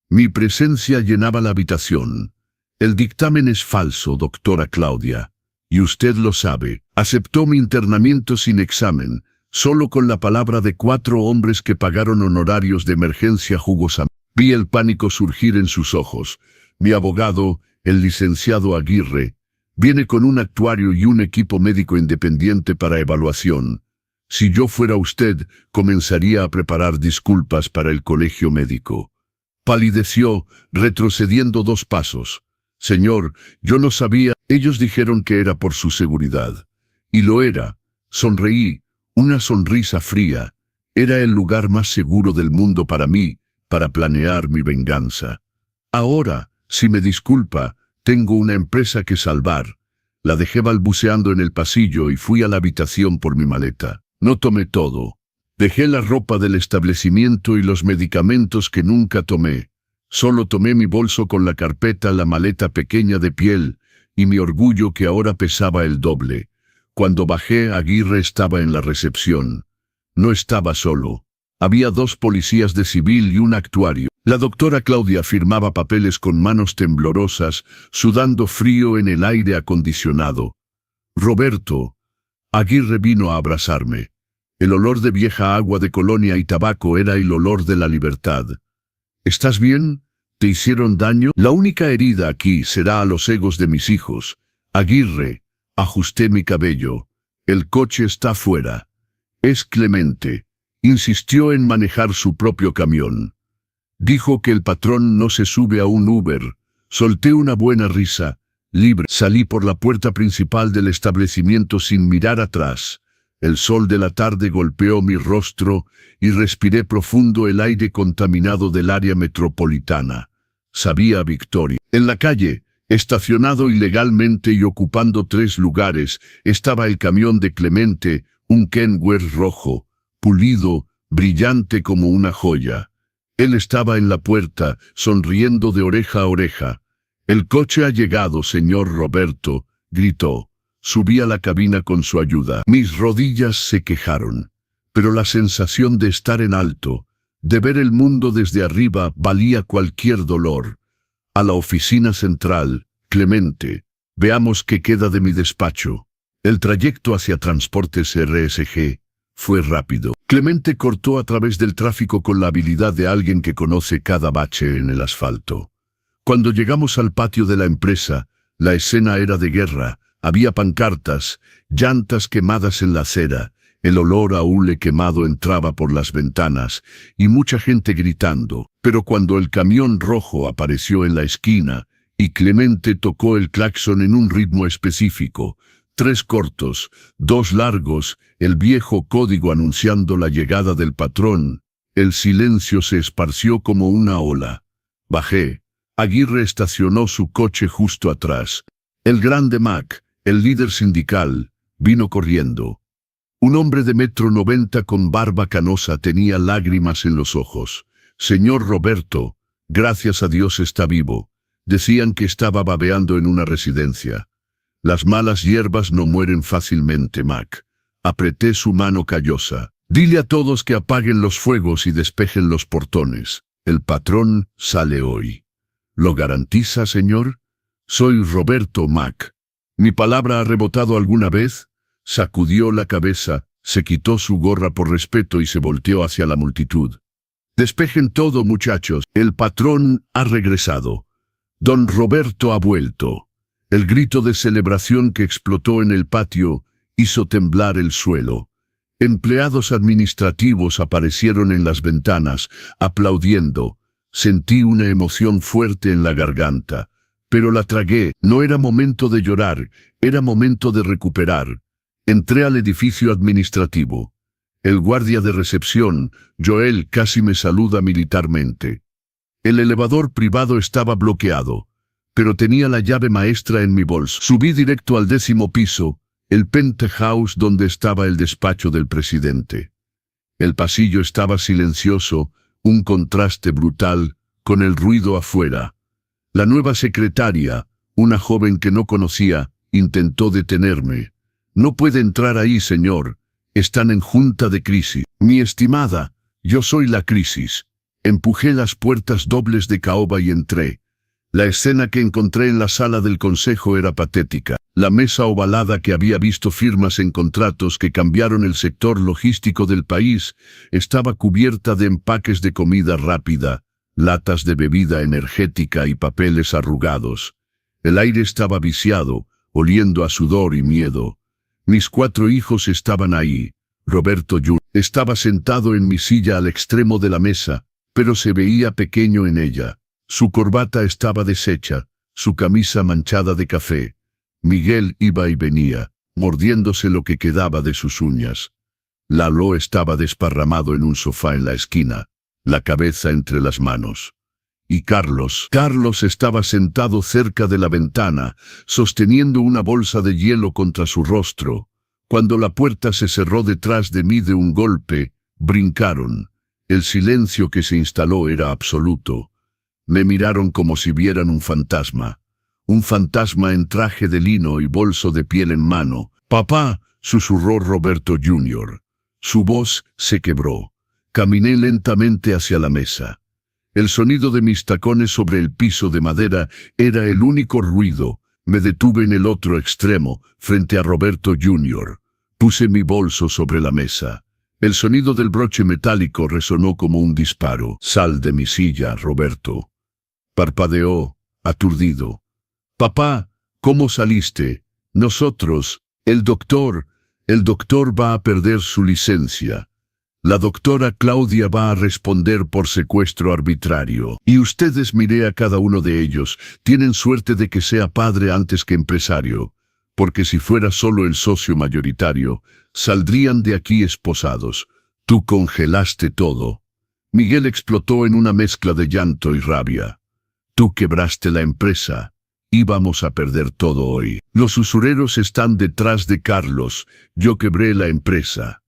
Mi presencia llenaba la habitación. El dictamen es falso, doctora Claudia. Y usted lo sabe. Aceptó mi internamiento sin examen, solo con la palabra de 4 hombres que pagaron honorarios de emergencia jugosamente. Vi el pánico surgir en sus ojos. Mi abogado, el licenciado Aguirre, viene con un actuario y un equipo médico independiente para evaluación. Si yo fuera usted, comenzaría a preparar disculpas para el colegio médico. Palideció, retrocediendo 2 pasos. Señor, yo no sabía. Ellos dijeron que era por su seguridad. Y lo era. Sonreí, una sonrisa fría. Era el lugar más seguro del mundo para mí, para planear mi venganza. Ahora, si me disculpa, tengo una empresa que salvar. La dejé balbuceando en el pasillo y fui a la habitación por mi maleta. No tomé todo. Dejé la ropa del establecimiento y los medicamentos que nunca tomé. Solo tomé mi bolso con la carpeta, la maleta pequeña de piel, y mi orgullo que ahora pesaba el doble. Cuando bajé, Aguirre estaba en la recepción. No estaba solo. Había 2 policías de civil y un actuario. La doctora Claudia firmaba papeles con manos temblorosas, sudando frío en el aire acondicionado. Roberto. Aguirre vino a abrazarme. El olor de vieja agua de colonia y tabaco era el olor de la libertad. ¿Estás bien? ¿Te hicieron daño? La única herida aquí será a los egos de mis hijos. Aguirre. Ajusté mi cabello. El coche está fuera. Es Clemente. Insistió en manejar su propio camión. Dijo que el patrón no se sube a un Uber. Solté una buena risa. Libre. Salí por la puerta principal del establecimiento sin mirar atrás. El sol de la tarde golpeó mi rostro y respiré profundo el aire contaminado del área metropolitana. Sabía a victoria. En la calle, Estacionado ilegalmente y ocupando 3 lugares, estaba el camión de Clemente, un Kenworth rojo, pulido, brillante como una joya. Él estaba en la puerta, sonriendo de oreja a oreja. «El coche ha llegado, señor Roberto», gritó. Subí a la cabina con su ayuda. Mis rodillas se quejaron, pero la sensación de estar en alto, de ver el mundo desde arriba, valía cualquier dolor. A la oficina central, Clemente. Veamos qué queda de mi despacho. El trayecto hacia Transportes RSG fue rápido. Clemente cortó a través del tráfico con la habilidad de alguien que conoce cada bache en el asfalto. Cuando llegamos al patio de la empresa, la escena era de guerra. Había pancartas, llantas quemadas en la acera, el olor a hule quemado entraba por las ventanas y mucha gente gritando. Pero cuando el camión rojo apareció en la esquina y Clemente tocó el claxon en un ritmo específico, 3 cortos, 2 largos, el viejo código anunciando la llegada del patrón, el silencio se esparció como una ola. Bajé. Aguirre estacionó su coche justo atrás. El grande Mac, el líder sindical, vino corriendo. Un hombre de 1,90 m con barba canosa tenía lágrimas en los ojos. «Señor Roberto, gracias a Dios está vivo». Decían que estaba babeando en una residencia. «Las malas hierbas no mueren fácilmente, Mac». Apreté su mano callosa. «Dile a todos que apaguen los fuegos y despejen los portones. El patrón sale hoy». «¿Lo garantiza, señor?» «Soy Roberto, Mac». «¿Mi palabra ha rebotado alguna vez?» Sacudió la cabeza, se quitó su gorra por respeto y se volteó hacia la multitud. «Despejen todo, muchachos. El patrón ha regresado. Don Roberto ha vuelto». El grito de celebración que explotó en el patio hizo temblar el suelo. Empleados administrativos aparecieron en las ventanas, aplaudiendo. Sentí una emoción fuerte en la garganta, pero la tragué. No era momento de llorar, era momento de recuperar. Entré al edificio administrativo. El guardia de recepción, Joel, casi me saluda militarmente. El elevador privado estaba bloqueado, pero tenía la llave maestra en mi bolso. Subí directo al 10º piso, el penthouse donde estaba el despacho del presidente. El pasillo estaba silencioso, un contraste brutal con el ruido afuera. La nueva secretaria, una joven que no conocía, intentó detenerme. «No puede entrar ahí, señor. Están en junta de crisis». «Mi estimada, yo soy la crisis». Empujé las puertas dobles de caoba y entré. La escena que encontré en la sala del consejo era patética. La mesa ovalada que había visto firmas en contratos que cambiaron el sector logístico del país estaba cubierta de empaques de comida rápida, latas de bebida energética y papeles arrugados. El aire estaba viciado, oliendo a sudor y miedo. Mis 4 hijos estaban ahí. Roberto Jr. estaba sentado en mi silla al extremo de la mesa, pero se veía pequeño en ella. Su corbata estaba deshecha, su camisa manchada de café. Miguel iba y venía, mordiéndose lo que quedaba de sus uñas. Lalo estaba desparramado en un sofá en la esquina, la cabeza entre las manos. Y Carlos estaba sentado cerca de la ventana, sosteniendo una bolsa de hielo contra su rostro. Cuando la puerta se cerró detrás de mí de un golpe, brincaron. El silencio que se instaló era absoluto. Me miraron como si vieran un fantasma en traje de lino y bolso de piel en mano. «Papá», susurró Roberto Jr. Su voz se quebró. Caminé lentamente hacia la mesa. El sonido de mis tacones sobre el piso de madera era el único ruido. Me detuve en el otro extremo, frente a Roberto Jr. Puse mi bolso sobre la mesa. El sonido del broche metálico resonó como un disparo. «Sal de mi silla, Roberto». Parpadeó, aturdido. «Papá, ¿cómo saliste?» «Nosotros, el doctor va a perder su licencia. La doctora Claudia va a responder por secuestro arbitrario. Y ustedes, miré a cada uno de ellos, tienen suerte de que sea padre antes que empresario, porque si fuera solo el socio mayoritario, saldrían de aquí esposados. Tú congelaste todo». Miguel explotó en una mezcla de llanto y rabia. «Tú quebraste la empresa. Íbamos a perder todo hoy. Los usureros están detrás de Carlos. Yo quebré la empresa.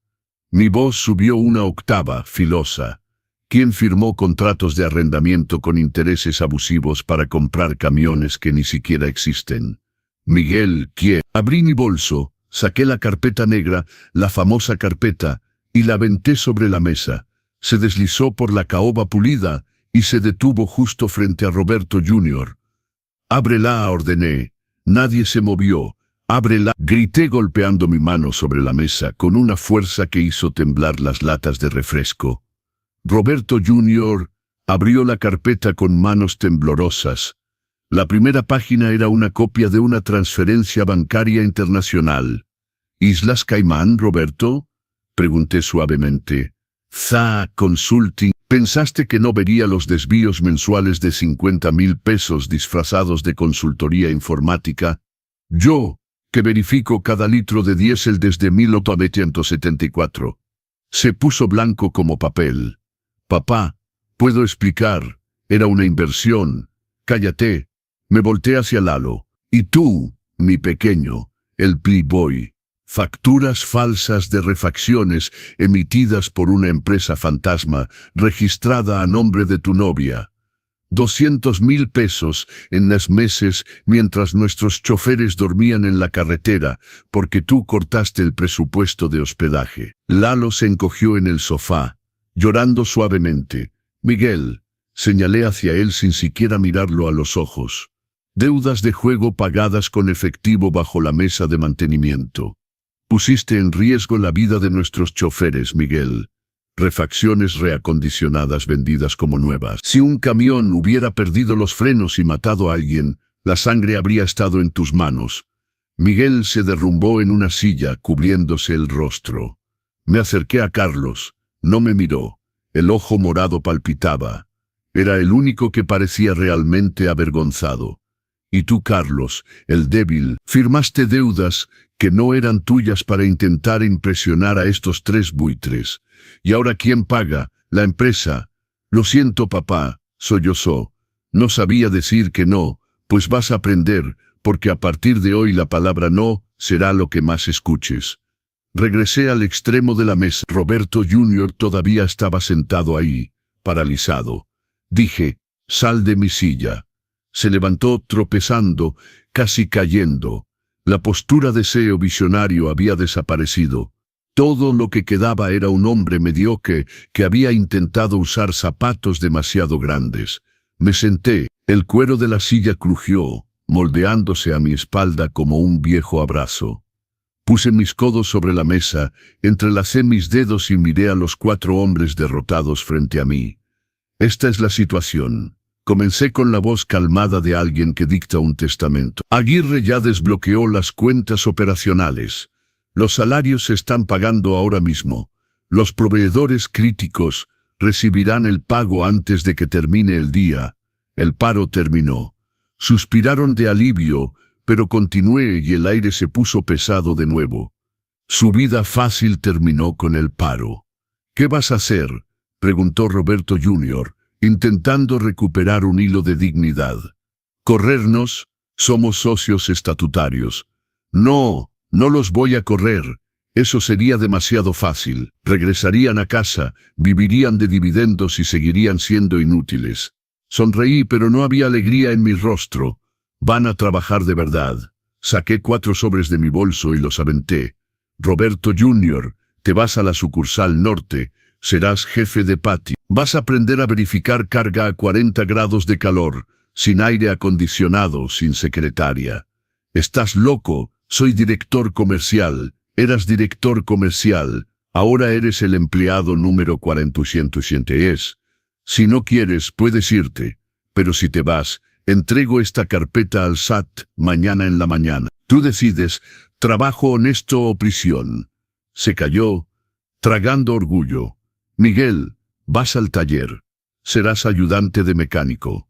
Mi voz subió una octava, filosa. ¿Quién firmó contratos de arrendamiento con intereses abusivos para comprar camiones que ni siquiera existen? Miguel, ¿quién? Abrí mi bolso, saqué la carpeta negra, la famosa carpeta, y la aventé sobre la mesa. Se deslizó por la caoba pulida y se detuvo justo frente a Roberto Jr. «Ábrela», ordené. Nadie se movió. «Ábrela», grité golpeando mi mano sobre la mesa con una fuerza que hizo temblar las latas de refresco. Roberto Jr. abrió la carpeta con manos temblorosas. La primera página era una copia de una transferencia bancaria internacional. «¿Islas Caimán, Roberto?», pregunté suavemente. «ZA Consulting». «¿Pensaste que no vería los desvíos mensuales de 50.000 pesos disfrazados de consultoría informática? Yo, que verifico cada litro de diésel desde 1874. Se puso blanco como papel. «Papá, puedo explicar. Era una inversión». «Cállate». Me volteé hacia Lalo. «¿Y tú, mi pequeño, el playboy?» «Facturas falsas de refacciones emitidas por una empresa fantasma registrada a nombre de tu novia. 200.000 pesos en los meses mientras nuestros choferes dormían en la carretera porque tú cortaste el presupuesto de hospedaje». Lalo se encogió en el sofá, llorando suavemente. «Miguel», señalé hacia él sin siquiera mirarlo a los ojos. «Deudas de juego pagadas con efectivo bajo la mesa de mantenimiento. Pusiste en riesgo la vida de nuestros choferes, Miguel. Refacciones reacondicionadas vendidas como nuevas. Si un camión hubiera perdido los frenos y matado a alguien, la sangre habría estado en tus manos». Miguel se derrumbó en una silla, cubriéndose el rostro. Me acerqué a Carlos. No me miró. El ojo morado palpitaba. Era el único que parecía realmente avergonzado. «Y tú, Carlos, el débil, firmaste deudas que no eran tuyas para intentar impresionar a estos tres buitres. ¿Y ahora quién paga? La empresa». «Lo siento, papá», sollozó. «No sabía decir que no, pues vas a aprender, porque a partir de hoy la palabra no será lo que más escuches». Regresé al extremo de la mesa. Roberto Jr. todavía estaba sentado ahí, paralizado. Dije: «Sal de mi silla». Se levantó tropezando, casi cayendo. La postura de CEO visionario había desaparecido. Todo lo que quedaba era un hombre mediocre que había intentado usar zapatos demasiado grandes. Me senté. El cuero de la silla crujió, moldeándose a mi espalda como un viejo abrazo. Puse mis codos sobre la mesa, entrelacé mis dedos y miré a los 4 hombres derrotados frente a mí. «Esta es la situación». Comencé con la voz calmada de alguien que dicta un testamento. «Aguirre ya desbloqueó las cuentas operacionales. Los salarios se están pagando ahora mismo. Los proveedores críticos recibirán el pago antes de que termine el día. El paro terminó». Suspiraron de alivio, pero continué y el aire se puso pesado de nuevo. Su vida fácil terminó con el paro. «¿Qué vas a hacer?», preguntó Roberto Jr., intentando recuperar un hilo de dignidad. «¿Corrernos? Somos socios estatutarios». «No, no los voy a correr. Eso sería demasiado fácil. Regresarían a casa, vivirían de dividendos y seguirían siendo inútiles». Sonreí, pero no había alegría en mi rostro. «Van a trabajar de verdad». Saqué 4 sobres de mi bolso y los aventé. «Roberto Jr., te vas a la sucursal norte. Serás jefe de patio. Vas a aprender a verificar carga a 40 grados de calor, sin aire acondicionado, sin secretaria». «Estás loco, soy director comercial». «Eras director comercial, ahora eres el empleado número 400. Si no quieres, puedes irte, pero si te vas, entrego esta carpeta al SAT mañana en la mañana. Tú decides, trabajo honesto o prisión». Se calló, tragando orgullo. «Miguel, vas al taller. Serás ayudante de mecánico.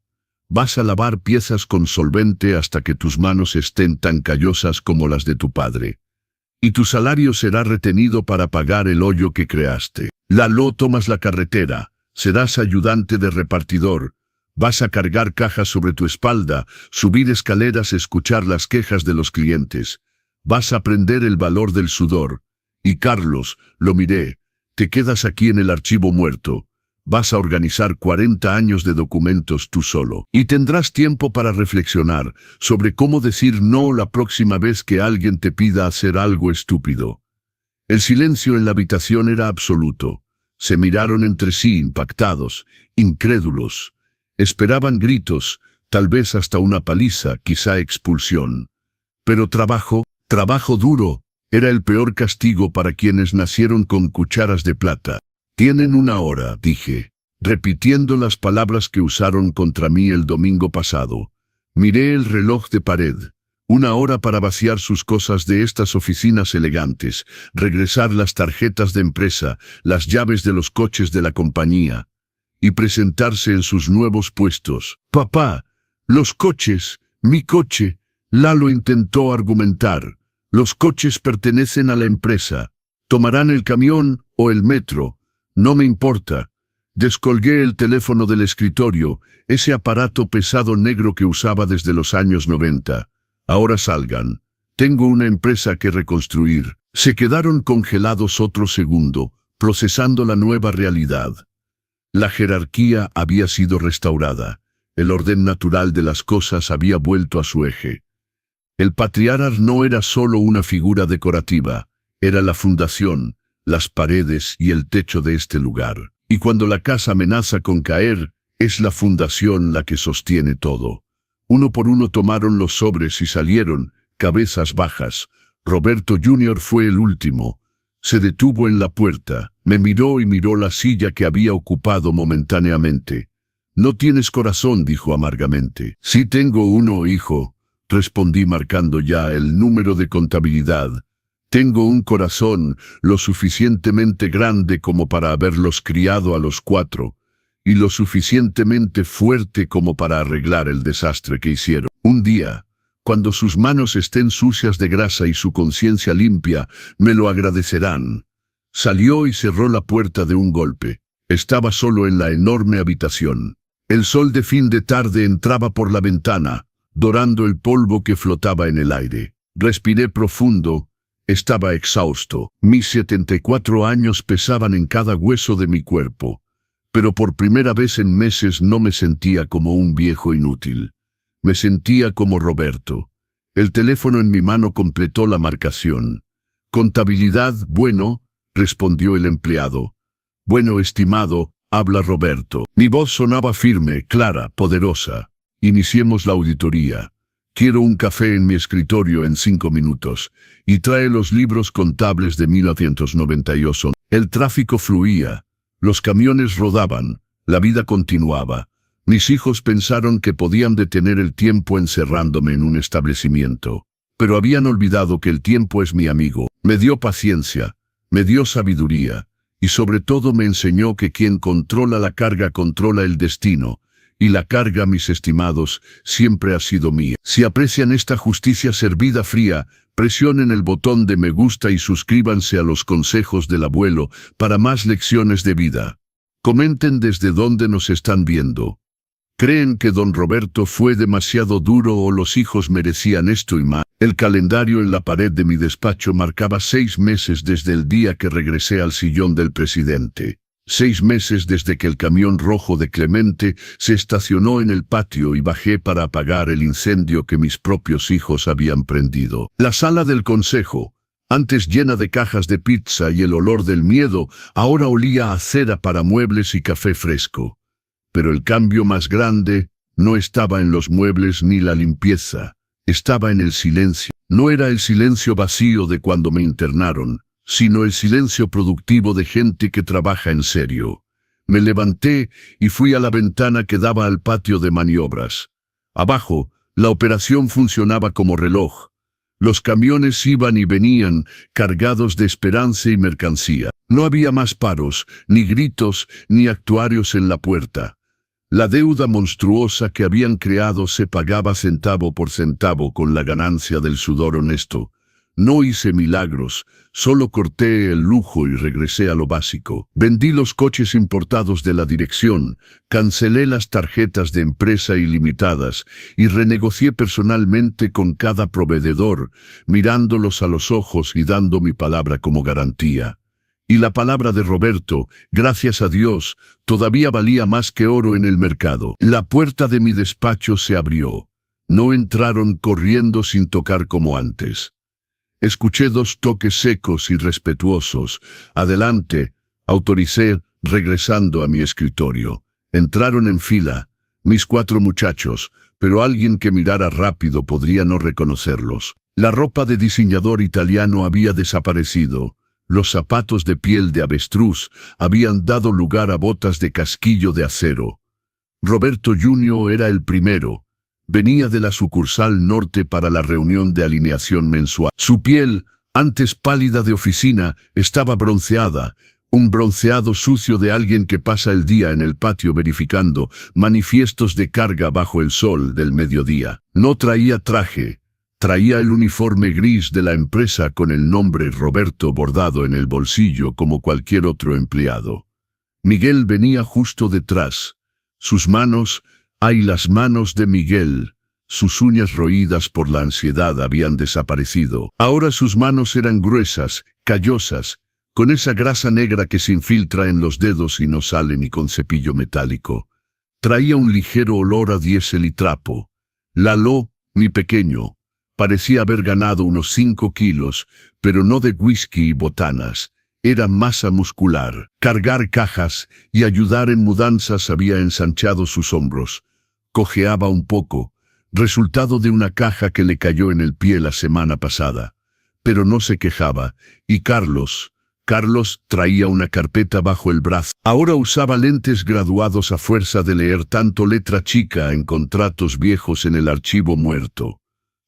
Vas a lavar piezas con solvente hasta que tus manos estén tan callosas como las de tu padre. Y tu salario será retenido para pagar el hoyo que creaste. Lalo, tomas la carretera. Serás ayudante de repartidor. Vas a cargar cajas sobre tu espalda, subir escaleras, escuchar las quejas de los clientes. Vas a aprender el valor del sudor. Y Carlos, lo miré, te quedas aquí en el archivo muerto. Vas a organizar 40 años de documentos tú solo. Y tendrás tiempo para reflexionar sobre cómo decir no la próxima vez que alguien te pida hacer algo estúpido. El silencio en la habitación era absoluto. Se miraron entre sí impactados, incrédulos. Esperaban gritos, tal vez hasta una paliza, quizá expulsión. Pero trabajo duro, era el peor castigo para quienes nacieron con cucharas de plata. Tienen 1 hora, dije, repitiendo las palabras que usaron contra mí el domingo pasado. Miré el reloj de pared. 1 hora para vaciar sus cosas de estas oficinas elegantes, regresar las tarjetas de empresa, las llaves de los coches de la compañía, y presentarse en sus nuevos puestos. Papá, los coches, mi coche, Lalo intentó argumentar. Los coches pertenecen a la empresa. Tomarán el camión o el metro. No me importa. Descolgué el teléfono del escritorio, ese aparato pesado negro que usaba desde los años 90. Ahora salgan. Tengo una empresa que reconstruir. Se quedaron congelados otro segundo, procesando la nueva realidad. La jerarquía había sido restaurada. El orden natural de las cosas había vuelto a su eje. El patriarca no era solo una figura decorativa, era la fundación, las paredes y el techo de este lugar. Y cuando la casa amenaza con caer, es la fundación la que sostiene todo. Uno por uno tomaron los sobres y salieron, cabezas bajas. Roberto Jr. fue el último. Se detuvo en la puerta, me miró y miró la silla que había ocupado momentáneamente. «No tienes corazón», dijo amargamente. «Sí tengo uno, hijo», respondí marcando ya el número de contabilidad. «Tengo un corazón lo suficientemente grande como para haberlos criado a los 4, y lo suficientemente fuerte como para arreglar el desastre que hicieron. Un día, cuando sus manos estén sucias de grasa y su conciencia limpia, me lo agradecerán». Salió y cerró la puerta de un golpe. Estaba solo en la enorme habitación. El sol de fin de tarde entraba por la ventana, dorando el polvo que flotaba en el aire. Respiré profundo. Estaba exhausto. Mis 74 años pesaban en cada hueso de mi cuerpo. Pero por primera vez en meses no me sentía como un viejo inútil. Me sentía como Roberto. El teléfono en mi mano completó la marcación. «Contabilidad, bueno», respondió el empleado. «Bueno, estimado, habla Roberto». Mi voz sonaba firme, clara, poderosa. «Iniciemos la auditoría. Quiero un café en mi escritorio en 5 minutos. Y trae los libros contables de 1998. El tráfico fluía. Los camiones rodaban. La vida continuaba. Mis hijos pensaron que podían detener el tiempo encerrándome en un establecimiento. Pero habían olvidado que el tiempo es mi amigo. Me dio paciencia, me dio sabiduría, y sobre todo me enseñó que quien controla la carga controla el destino, y la carga, mis estimados, siempre ha sido mía. Si aprecian esta justicia servida fría, presionen el botón de me gusta y suscríbanse a los consejos del abuelo para más lecciones de vida. Comenten desde dónde nos están viendo. ¿Creen que don Roberto fue demasiado duro o los hijos merecían esto y más? El calendario en la pared de mi despacho marcaba 6 meses desde el día que regresé al sillón del presidente. 6 meses desde que el camión rojo de Clemente se estacionó en el patio y bajé para apagar el incendio que mis propios hijos habían prendido. La sala del consejo, antes llena de cajas de pizza y el olor del miedo, ahora olía a cera para muebles y café fresco. Pero el cambio más grande no estaba en los muebles ni la limpieza, estaba en el silencio. No era el silencio vacío de cuando me internaron, sino el silencio productivo de gente que trabaja en serio. Me levanté y fui a la ventana que daba al patio de maniobras. Abajo, la operación funcionaba como reloj. Los camiones iban y venían, cargados de esperanza y mercancía. No había más paros, ni gritos, ni actuarios en la puerta. La deuda monstruosa que habían creado se pagaba centavo por centavo con la ganancia del sudor honesto. No hice milagros, solo corté el lujo y regresé a lo básico. Vendí los coches importados de la dirección, cancelé las tarjetas de empresa ilimitadas y renegocié personalmente con cada proveedor, mirándolos a los ojos y dando mi palabra como garantía. Y la palabra de Roberto, gracias a Dios, todavía valía más que oro en el mercado. La puerta de mi despacho se abrió. No entraron corriendo sin tocar como antes. Escuché 2 toques secos y respetuosos. Adelante, autoricé, regresando a mi escritorio. Entraron en fila, mis 4 muchachos, pero alguien que mirara rápido podría no reconocerlos. La ropa de diseñador italiano había desaparecido. Los zapatos de piel de avestruz habían dado lugar a botas de casquillo de acero. Roberto Jr. era el primero. Venía de la sucursal norte para la reunión de alineación mensual. Su piel, antes pálida de oficina, estaba bronceada, un bronceado sucio de alguien que pasa el día en el patio verificando manifiestos de carga bajo el sol del mediodía. No traía traje, traía el uniforme gris de la empresa con el nombre Roberto bordado en el bolsillo como cualquier otro empleado. Miguel venía justo detrás. Sus manos, ¡ay, las manos de Miguel! Sus uñas roídas por la ansiedad habían desaparecido. Ahora sus manos eran gruesas, callosas, con esa grasa negra que se infiltra en los dedos y no sale ni con cepillo metálico. Traía un ligero olor a diésel y trapo. Lalo, mi pequeño, parecía haber ganado unos 5 kilos, pero no de whisky y botanas. Era masa muscular. Cargar cajas y ayudar en mudanzas había ensanchado sus hombros. Cojeaba un poco, resultado de una caja que le cayó en el pie la semana pasada. Pero no se quejaba, y Carlos traía una carpeta bajo el brazo. Ahora usaba lentes graduados a fuerza de leer tanto letra chica en contratos viejos en el archivo muerto.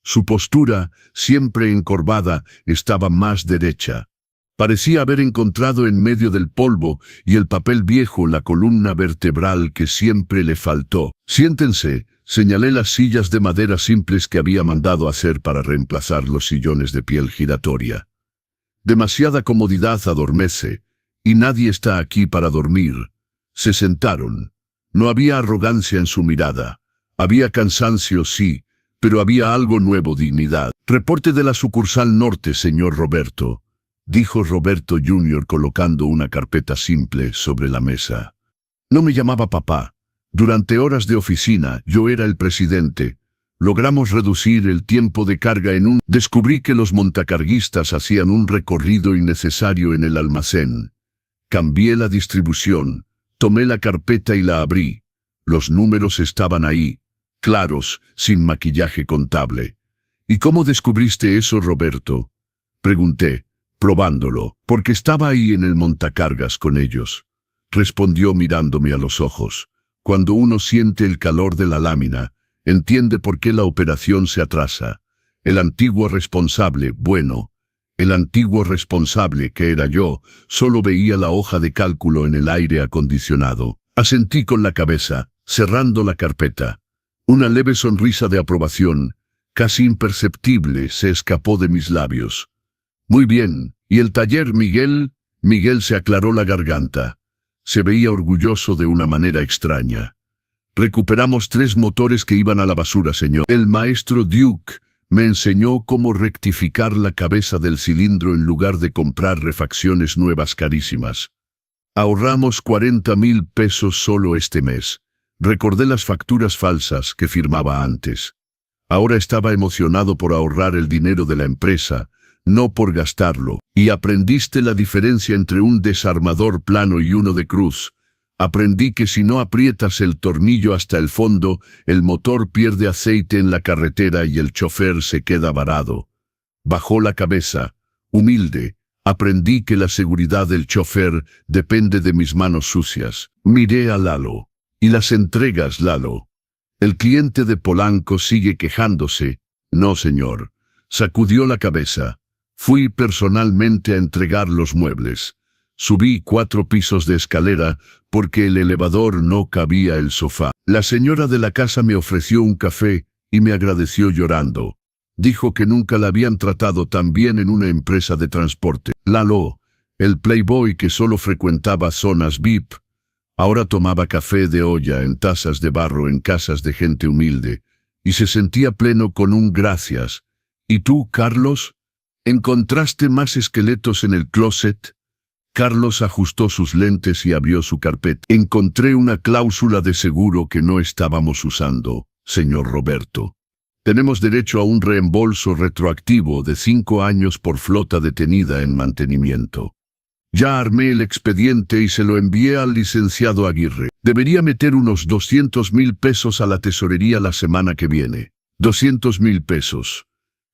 Su postura, siempre encorvada, estaba más derecha. Parecía haber encontrado en medio del polvo y el papel viejo la columna vertebral que siempre le faltó. «Siéntense», señalé las sillas de madera simples que había mandado hacer para reemplazar los sillones de piel giratoria. «Demasiada comodidad adormece, y nadie está aquí para dormir». Se sentaron. No había arrogancia en su mirada. Había cansancio, sí, pero había algo nuevo, dignidad. «Reporte de la sucursal norte, señor Roberto», dijo Roberto Jr. colocando una carpeta simple sobre la mesa. No me llamaba papá. Durante horas de oficina, yo era el presidente. Logramos reducir el tiempo de carga Descubrí que los montacarguistas hacían un recorrido innecesario en el almacén. Cambié la distribución. Tomé la carpeta y la abrí. Los números estaban ahí, claros, sin maquillaje contable. ¿Y cómo descubriste eso, Roberto?, pregunté, probándolo, porque estaba ahí en el montacargas con ellos. Respondió mirándome a los ojos. Cuando uno siente el calor de la lámina, entiende por qué la operación se atrasa. El antiguo responsable, que era yo, solo veía la hoja de cálculo en el aire acondicionado. Asentí con la cabeza, cerrando la carpeta. Una leve sonrisa de aprobación, casi imperceptible, se escapó de mis labios. Muy bien, ¿y el taller, Miguel? Miguel se aclaró la garganta. Se veía orgulloso de una manera extraña. Recuperamos 3 motores que iban a la basura, señor. El maestro Duke me enseñó cómo rectificar la cabeza del cilindro en lugar de comprar refacciones nuevas carísimas. Ahorramos 40,000 pesos solo este mes. Recordé las facturas falsas que firmaba antes. Ahora estaba emocionado por ahorrar el dinero de la empresa, no por gastarlo. Y aprendiste la diferencia entre un desarmador plano y uno de cruz. Aprendí que si no aprietas el tornillo hasta el fondo, el motor pierde aceite en la carretera y el chofer se queda varado. Bajó la cabeza, humilde. Aprendí que la seguridad del chofer depende de mis manos sucias. Miré a Lalo. ¿Y las entregas, Lalo? El cliente de Polanco sigue quejándose. No, señor. Sacudió la cabeza. Fui personalmente a entregar los muebles. Subí 4 pisos de escalera porque el elevador no cabía el sofá. La señora de la casa me ofreció un café y me agradeció llorando. Dijo que nunca la habían tratado tan bien en una empresa de transporte. Lalo, el playboy que solo frecuentaba zonas VIP, ahora tomaba café de olla en tazas de barro en casas de gente humilde, y se sentía pleno con un gracias. ¿Y tú, Carlos? ¿Encontraste más esqueletos en el closet? Carlos ajustó sus lentes y abrió su carpeta. Encontré una cláusula de seguro que no estábamos usando, señor Roberto. Tenemos derecho a un reembolso retroactivo de 5 años por flota detenida en mantenimiento. Ya armé el expediente y se lo envié al licenciado Aguirre. Debería meter unos 200,000 pesos a la tesorería la semana que viene. 200,000 pesos.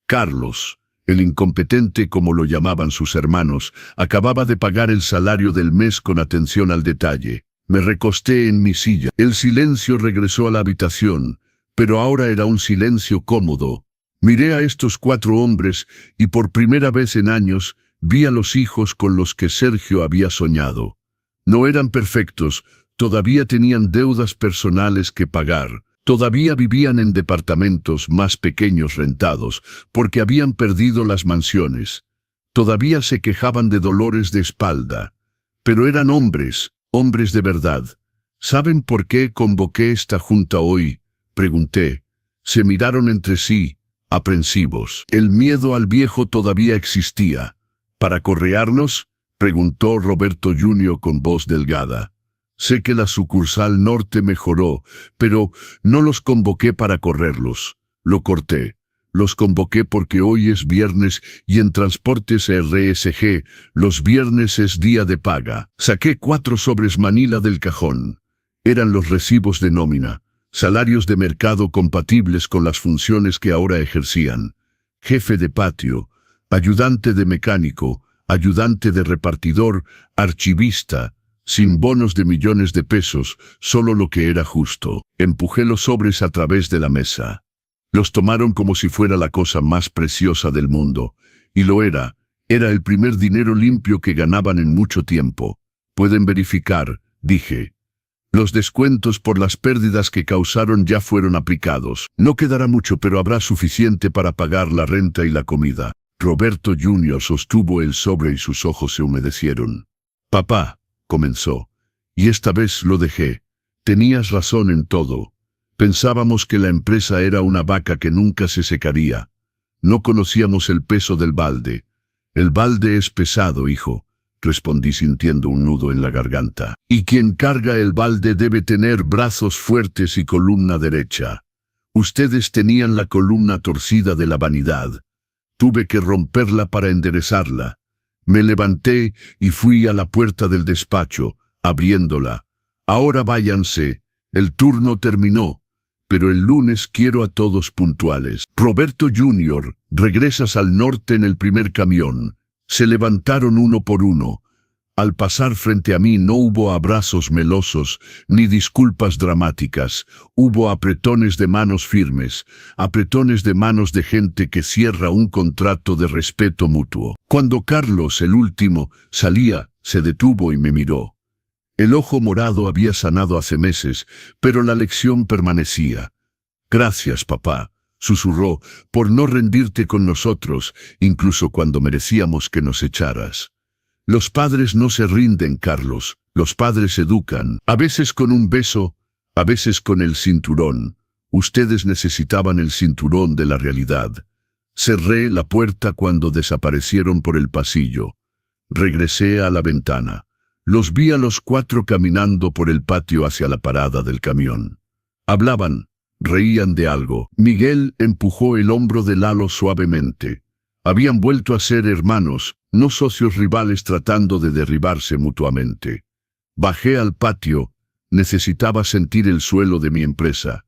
Carlos, el incompetente como lo llamaban sus hermanos, acababa de pagar el salario del mes con atención al detalle. Me recosté en mi silla. El silencio regresó a la habitación, pero ahora era un silencio cómodo. Miré a estos 4 hombres y por primera vez en años vi a los hijos con los que Sergio había soñado. No eran perfectos, todavía tenían deudas personales que pagar, todavía vivían en departamentos más pequeños rentados porque habían perdido las mansiones, todavía se quejaban de dolores de espalda, pero eran hombres, hombres de verdad. ¿Saben por qué convoqué esta junta hoy?, pregunté. Se miraron entre sí, aprensivos. El miedo al viejo todavía existía. ¿Para correarnos?, preguntó Roberto Jr. con voz delgada. Sé que la sucursal norte mejoró, pero no los convoqué para correrlos. Lo corté. Los convoqué porque hoy es viernes y en Transportes RSG, los viernes es día de paga. Saqué 4 sobres Manila del cajón. Eran los recibos de nómina. Salarios de mercado compatibles con las funciones que ahora ejercían. Jefe de patio, ayudante de mecánico, ayudante de repartidor, archivista, sin bonos de millones de pesos, solo lo que era justo. Empujé los sobres a través de la mesa. Los tomaron como si fuera la cosa más preciosa del mundo, y lo era. Era el primer dinero limpio que ganaban en mucho tiempo. Pueden verificar, dije. Los descuentos por las pérdidas que causaron ya fueron aplicados. No quedará mucho, pero habrá suficiente para pagar la renta y la comida. Roberto Jr. sostuvo el sobre y sus ojos se humedecieron. Papá, comenzó, y esta vez lo dejé. Tenías razón en todo. Pensábamos que la empresa era una vaca que nunca se secaría. No conocíamos el peso del balde. El balde es pesado, hijo, respondí sintiendo un nudo en la garganta. Y quien carga el balde debe tener brazos fuertes y columna derecha. Ustedes tenían la columna torcida de la vanidad. Tuve que romperla para enderezarla. Me levanté y fui a la puerta del despacho, abriéndola. Ahora váyanse, el turno terminó, pero el lunes quiero a todos puntuales. Roberto Jr., regresas al norte en el primer camión. Se levantaron uno por uno. Al pasar frente a mí no hubo abrazos melosos ni disculpas dramáticas. Hubo apretones de manos firmes, apretones de manos de gente que cierra un contrato de respeto mutuo. Cuando Carlos, el último, salía, se detuvo y me miró. El ojo morado había sanado hace meses, pero la lección permanecía. Gracias, papá, susurró, por no rendirte con nosotros, incluso cuando merecíamos que nos echaras. Los padres no se rinden, Carlos, los padres educan, a veces con un beso, a veces con el cinturón. Ustedes necesitaban el cinturón de la realidad. Cerré la puerta cuando desaparecieron por el pasillo. Regresé a la ventana. Los vi a los 4 caminando por el patio hacia la parada del camión. Hablaban. Reían de algo. Miguel empujó el hombro de Lalo suavemente. Habían vuelto a ser hermanos, no socios rivales tratando de derribarse mutuamente. Bajé al patio. Necesitaba sentir el suelo de mi empresa.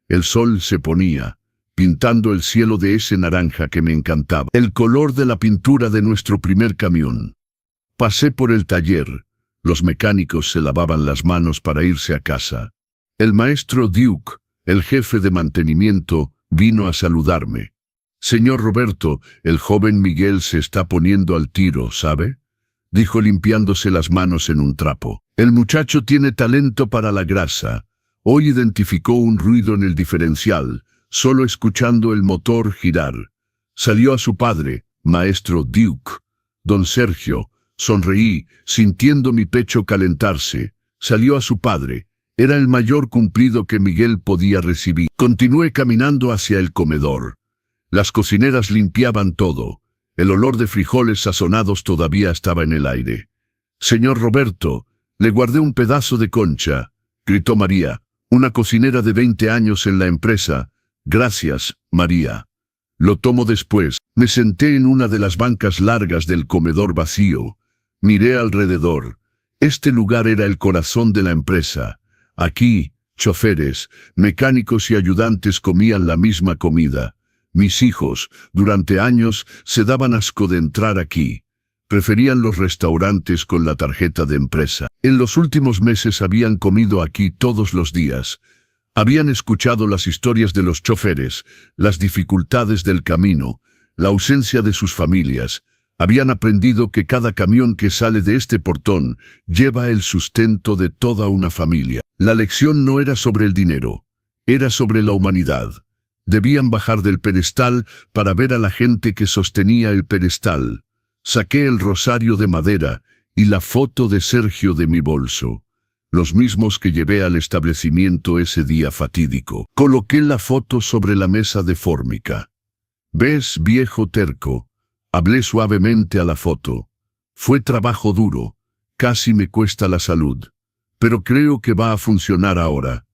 El sol se ponía, pintando el cielo de ese naranja que me encantaba. El color de la pintura de nuestro primer camión. Pasé por el taller. Los mecánicos se lavaban las manos para irse a casa. El maestro Duke, el jefe de mantenimiento, vino a saludarme. Señor Roberto, el joven Miguel se está poniendo al tiro, ¿sabe?, dijo limpiándose las manos en un trapo. El muchacho tiene talento para la grasa. Hoy identificó un ruido en el diferencial, solo escuchando el motor girar. Salió a su padre, maestro Duke. Don Sergio, sonreí, sintiendo mi pecho calentarse. Salió a su padre. Era el mayor cumplido que Miguel podía recibir. Continué caminando hacia el comedor. Las cocineras limpiaban todo. El olor de frijoles sazonados todavía estaba en el aire. «Señor Roberto, le guardé un pedazo de concha», gritó María, una cocinera de 20 años en la empresa. «Gracias, María. Lo tomo después». Me senté en una de las bancas largas del comedor vacío. Miré alrededor. Este lugar era el corazón de la empresa. Aquí, choferes, mecánicos y ayudantes comían la misma comida. Mis hijos, durante años, se daban asco de entrar aquí. Preferían los restaurantes con la tarjeta de empresa. En los últimos meses habían comido aquí todos los días. Habían escuchado las historias de los choferes, las dificultades del camino, la ausencia de sus familias. Habían aprendido que cada camión que sale de este portón lleva el sustento de toda una familia. La lección no era sobre el dinero, era sobre la humanidad. Debían bajar del pedestal para ver a la gente que sostenía el pedestal. Saqué el rosario de madera y la foto de Sergio de mi bolso, los mismos que llevé al establecimiento ese día fatídico. Coloqué la foto sobre la mesa de fórmica. «¿Ves, viejo terco?», hablé suavemente a la foto. «Fue trabajo duro, casi me cuesta la salud, pero creo que va a funcionar ahora».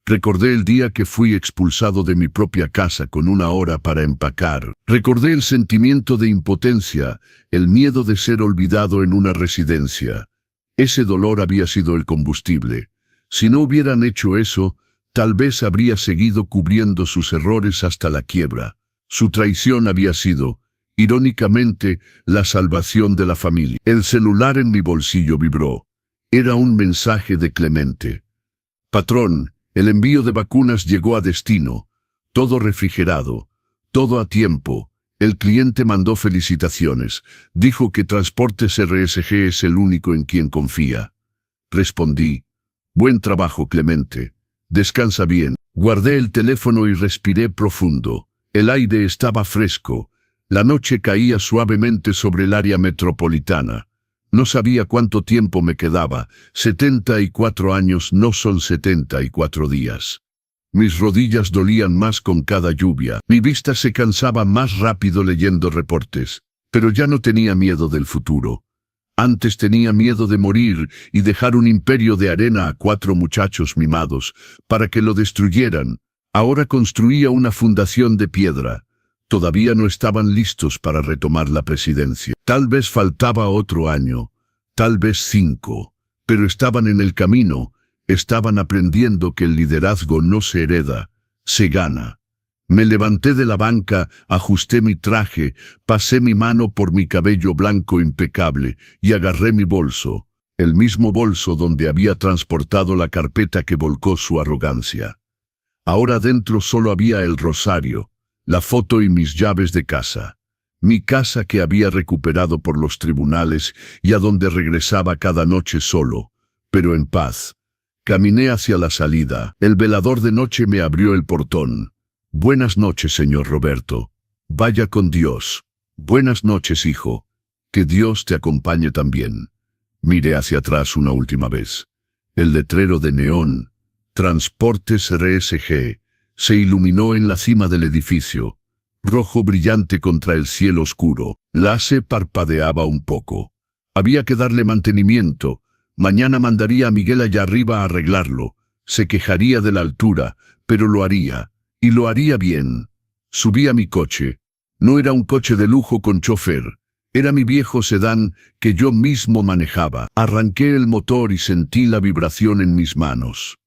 Recordé el día que fui expulsado de mi propia casa con 1 hora para empacar. Recordé el sentimiento de impotencia, el miedo de ser olvidado en una residencia. Ese dolor había sido el combustible. Si no hubieran hecho eso, tal vez habría seguido cubriendo sus errores hasta la quiebra. Su traición había sido, irónicamente, la salvación de la familia. El celular en mi bolsillo vibró. Era un mensaje de Clemente. «Patrón, el envío de vacunas llegó a destino. Todo refrigerado, todo a tiempo. El cliente mandó felicitaciones. Dijo que Transportes RSG es el único en quien confía». Respondí: «Buen trabajo, Clemente. Descansa bien». Guardé el teléfono y respiré profundo. El aire estaba fresco. La noche caía suavemente sobre el área metropolitana. No sabía cuánto tiempo me quedaba. 74 años no son 74 días. Mis rodillas dolían más con cada lluvia. Mi vista se cansaba más rápido leyendo reportes. Pero ya no tenía miedo del futuro. Antes tenía miedo de morir y dejar un imperio de arena a 4 muchachos mimados para que lo destruyeran. Ahora construía una fundación de piedra. Todavía no estaban listos para retomar la presidencia. Tal vez faltaba otro año, tal vez 5, pero estaban en el camino, estaban aprendiendo que el liderazgo no se hereda, se gana. Me levanté de la banca, ajusté mi traje, pasé mi mano por mi cabello blanco impecable y agarré mi bolso, el mismo bolso donde había transportado la carpeta que volcó su arrogancia. Ahora dentro solo había el rosario, la foto y mis llaves de casa. Mi casa que había recuperado por los tribunales y a donde regresaba cada noche solo, pero en paz. Caminé hacia la salida. El velador de noche me abrió el portón. «Buenas noches, señor Roberto. Vaya con Dios». «Buenas noches, hijo. Que Dios te acompañe también». Miré hacia atrás una última vez. El letrero de neón, Transportes RSG, se iluminó en la cima del edificio, rojo brillante contra el cielo oscuro. La AC parpadeaba un poco. Había que darle mantenimiento. Mañana mandaría a Miguel allá arriba a arreglarlo. Se quejaría de la altura, pero lo haría. Y lo haría bien. Subí a mi coche. No era un coche de lujo con chofer. Era mi viejo sedán que yo mismo manejaba. Arranqué el motor y sentí la vibración en mis manos.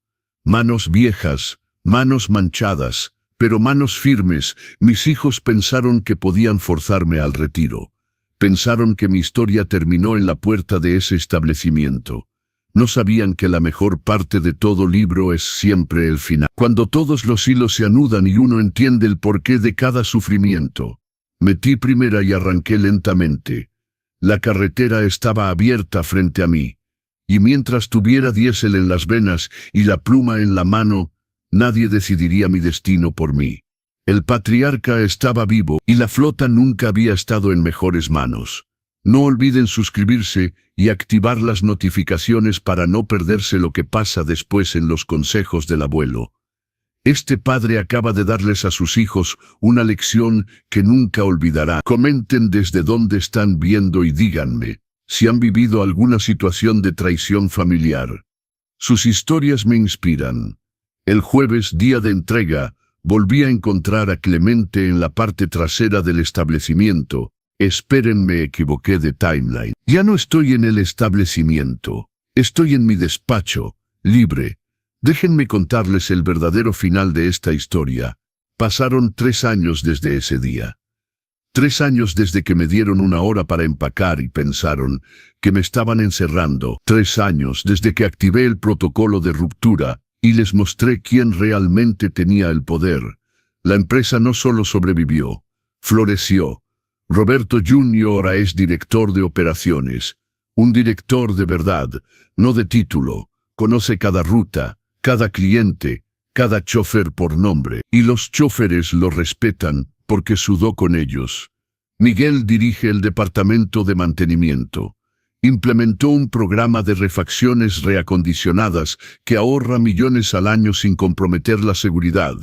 Manos viejas, manos manchadas, pero manos firmes. Mis hijos pensaron que podían forzarme al retiro. Pensaron que mi historia terminó en la puerta de ese establecimiento. No sabían que la mejor parte de todo libro es siempre el final. Cuando todos los hilos se anudan y uno entiende el porqué de cada sufrimiento. Metí primera y arranqué lentamente. La carretera estaba abierta frente a mí. Y mientras tuviera diésel en las venas y la pluma en la mano, nadie decidiría mi destino por mí. El patriarca estaba vivo y la flota nunca había estado en mejores manos. No olviden suscribirse y activar las notificaciones para no perderse lo que pasa después en los consejos del abuelo. Este padre acaba de darles a sus hijos una lección que nunca olvidará. Comenten desde dónde están viendo y díganme si han vivido alguna situación de traición familiar. Sus historias me inspiran. El jueves, día de entrega, volví a encontrar a Clemente en la parte trasera del establecimiento. Esperen, me equivoqué de timeline. Ya no estoy en el establecimiento. Estoy en mi despacho, libre. Déjenme contarles el verdadero final de esta historia. Pasaron 3 años desde ese día. 3 años desde que me dieron una hora para empacar y pensaron que me estaban encerrando. 3 años desde que activé el protocolo de ruptura y les mostré quién realmente tenía el poder. La empresa no solo sobrevivió, floreció. Roberto Jr. ahora es director de operaciones. Un director de verdad, no de título. Conoce cada ruta, cada cliente, cada chofer por nombre. Y los choferes lo respetan porque sudó con ellos. Miguel dirige el departamento de mantenimiento. Implementó un programa de refacciones reacondicionadas que ahorra millones al año sin comprometer la seguridad,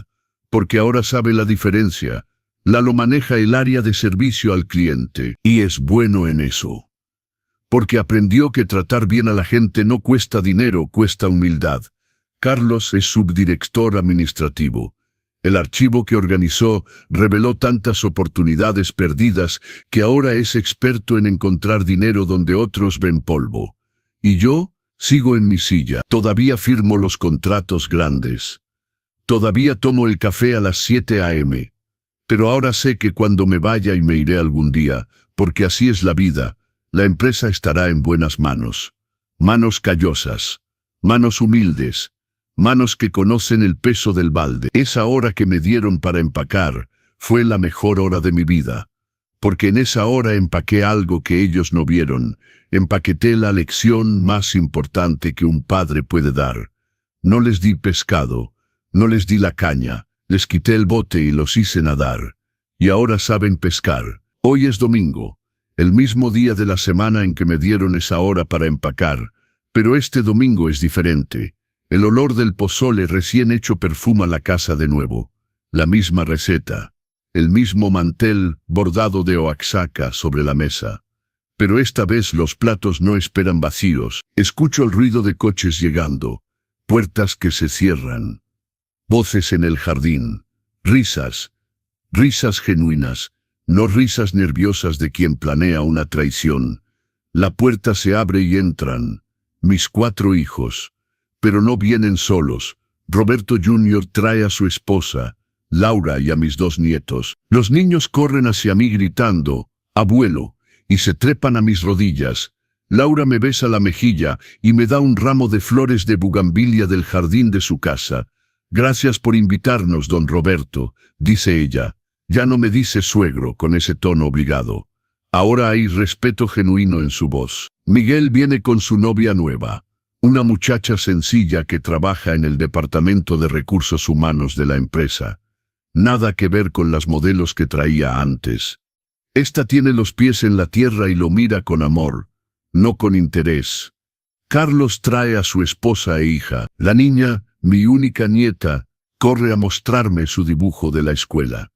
porque ahora sabe la diferencia. Lalo maneja el área de servicio al cliente, y es bueno en eso. Porque aprendió que tratar bien a la gente no cuesta dinero, cuesta humildad. Carlos es subdirector administrativo. El archivo que organizó reveló tantas oportunidades perdidas que ahora es experto en encontrar dinero donde otros ven polvo. Y yo sigo en mi silla. Todavía firmo los contratos grandes. Todavía tomo el café a las 7 a.m. Pero ahora sé que cuando me vaya y me iré algún día, porque así es la vida, la empresa estará en buenas manos. Manos callosas, manos humildes, manos que conocen el peso del balde. Esa hora que me dieron para empacar fue la mejor hora de mi vida, porque en esa hora empaqué algo que ellos no vieron. Empaqueté la lección más importante que un padre puede dar. No les di pescado, no les di la caña. Les quité el bote y los hice nadar. Y ahora saben pescar. Hoy es domingo, el mismo día de la semana en que me dieron esa hora para empacar. Pero este domingo es diferente. El olor del pozole recién hecho perfuma la casa de nuevo. La misma receta. El mismo mantel bordado de Oaxaca sobre la mesa. Pero esta vez los platos no esperan vacíos. Escucho el ruido de coches llegando. Puertas que se cierran. Voces en el jardín, risas, risas genuinas, no risas nerviosas de quien planea una traición. La puerta se abre y entran mis 4 hijos, pero no vienen solos. Roberto Jr. trae a su esposa, Laura, y a mis 2 nietos. Los niños corren hacia mí gritando, abuelo, y se trepan a mis rodillas. Laura me besa la mejilla y me da un ramo de flores de bugambilia del jardín de su casa. Gracias por invitarnos, don Roberto, dice ella. Ya no me dice suegro con ese tono obligado. Ahora hay respeto genuino en su voz. Miguel viene con su novia nueva, una muchacha sencilla que trabaja en el departamento de recursos humanos de la empresa. Nada que ver con las modelos que traía antes. Esta tiene los pies en la tierra y lo mira con amor, no con interés. Carlos trae a su esposa e hija. La niña, mi única nieta, corre a mostrarme su dibujo de la escuela.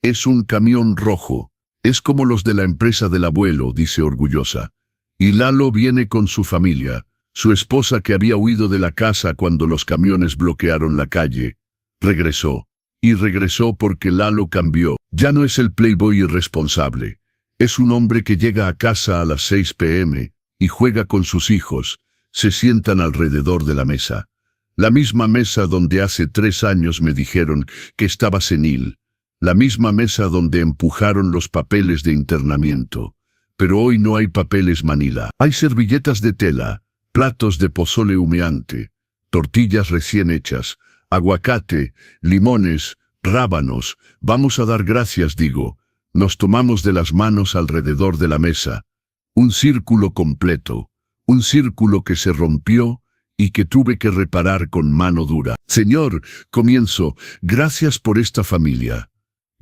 Es un camión rojo. Es como los de la empresa del abuelo, dice orgullosa. Y Lalo viene con su familia, su esposa que había huido de la casa cuando los camiones bloquearon la calle. Regresó. Y regresó porque Lalo cambió. Ya no es el playboy irresponsable. Es un hombre que llega a casa a las 6 p.m. y juega con sus hijos. Se sientan alrededor de la mesa. La misma mesa donde hace 3 años me dijeron que estaba senil. La misma mesa donde empujaron los papeles de internamiento. Pero hoy no hay papeles Manila. Hay servilletas de tela, platos de pozole humeante, tortillas recién hechas, aguacate, limones, rábanos. Vamos a dar gracias, digo. Nos tomamos de las manos alrededor de la mesa. Un círculo completo. Un círculo que se rompió y que tuve que reparar con mano dura. Señor, comienzo, gracias por esta familia.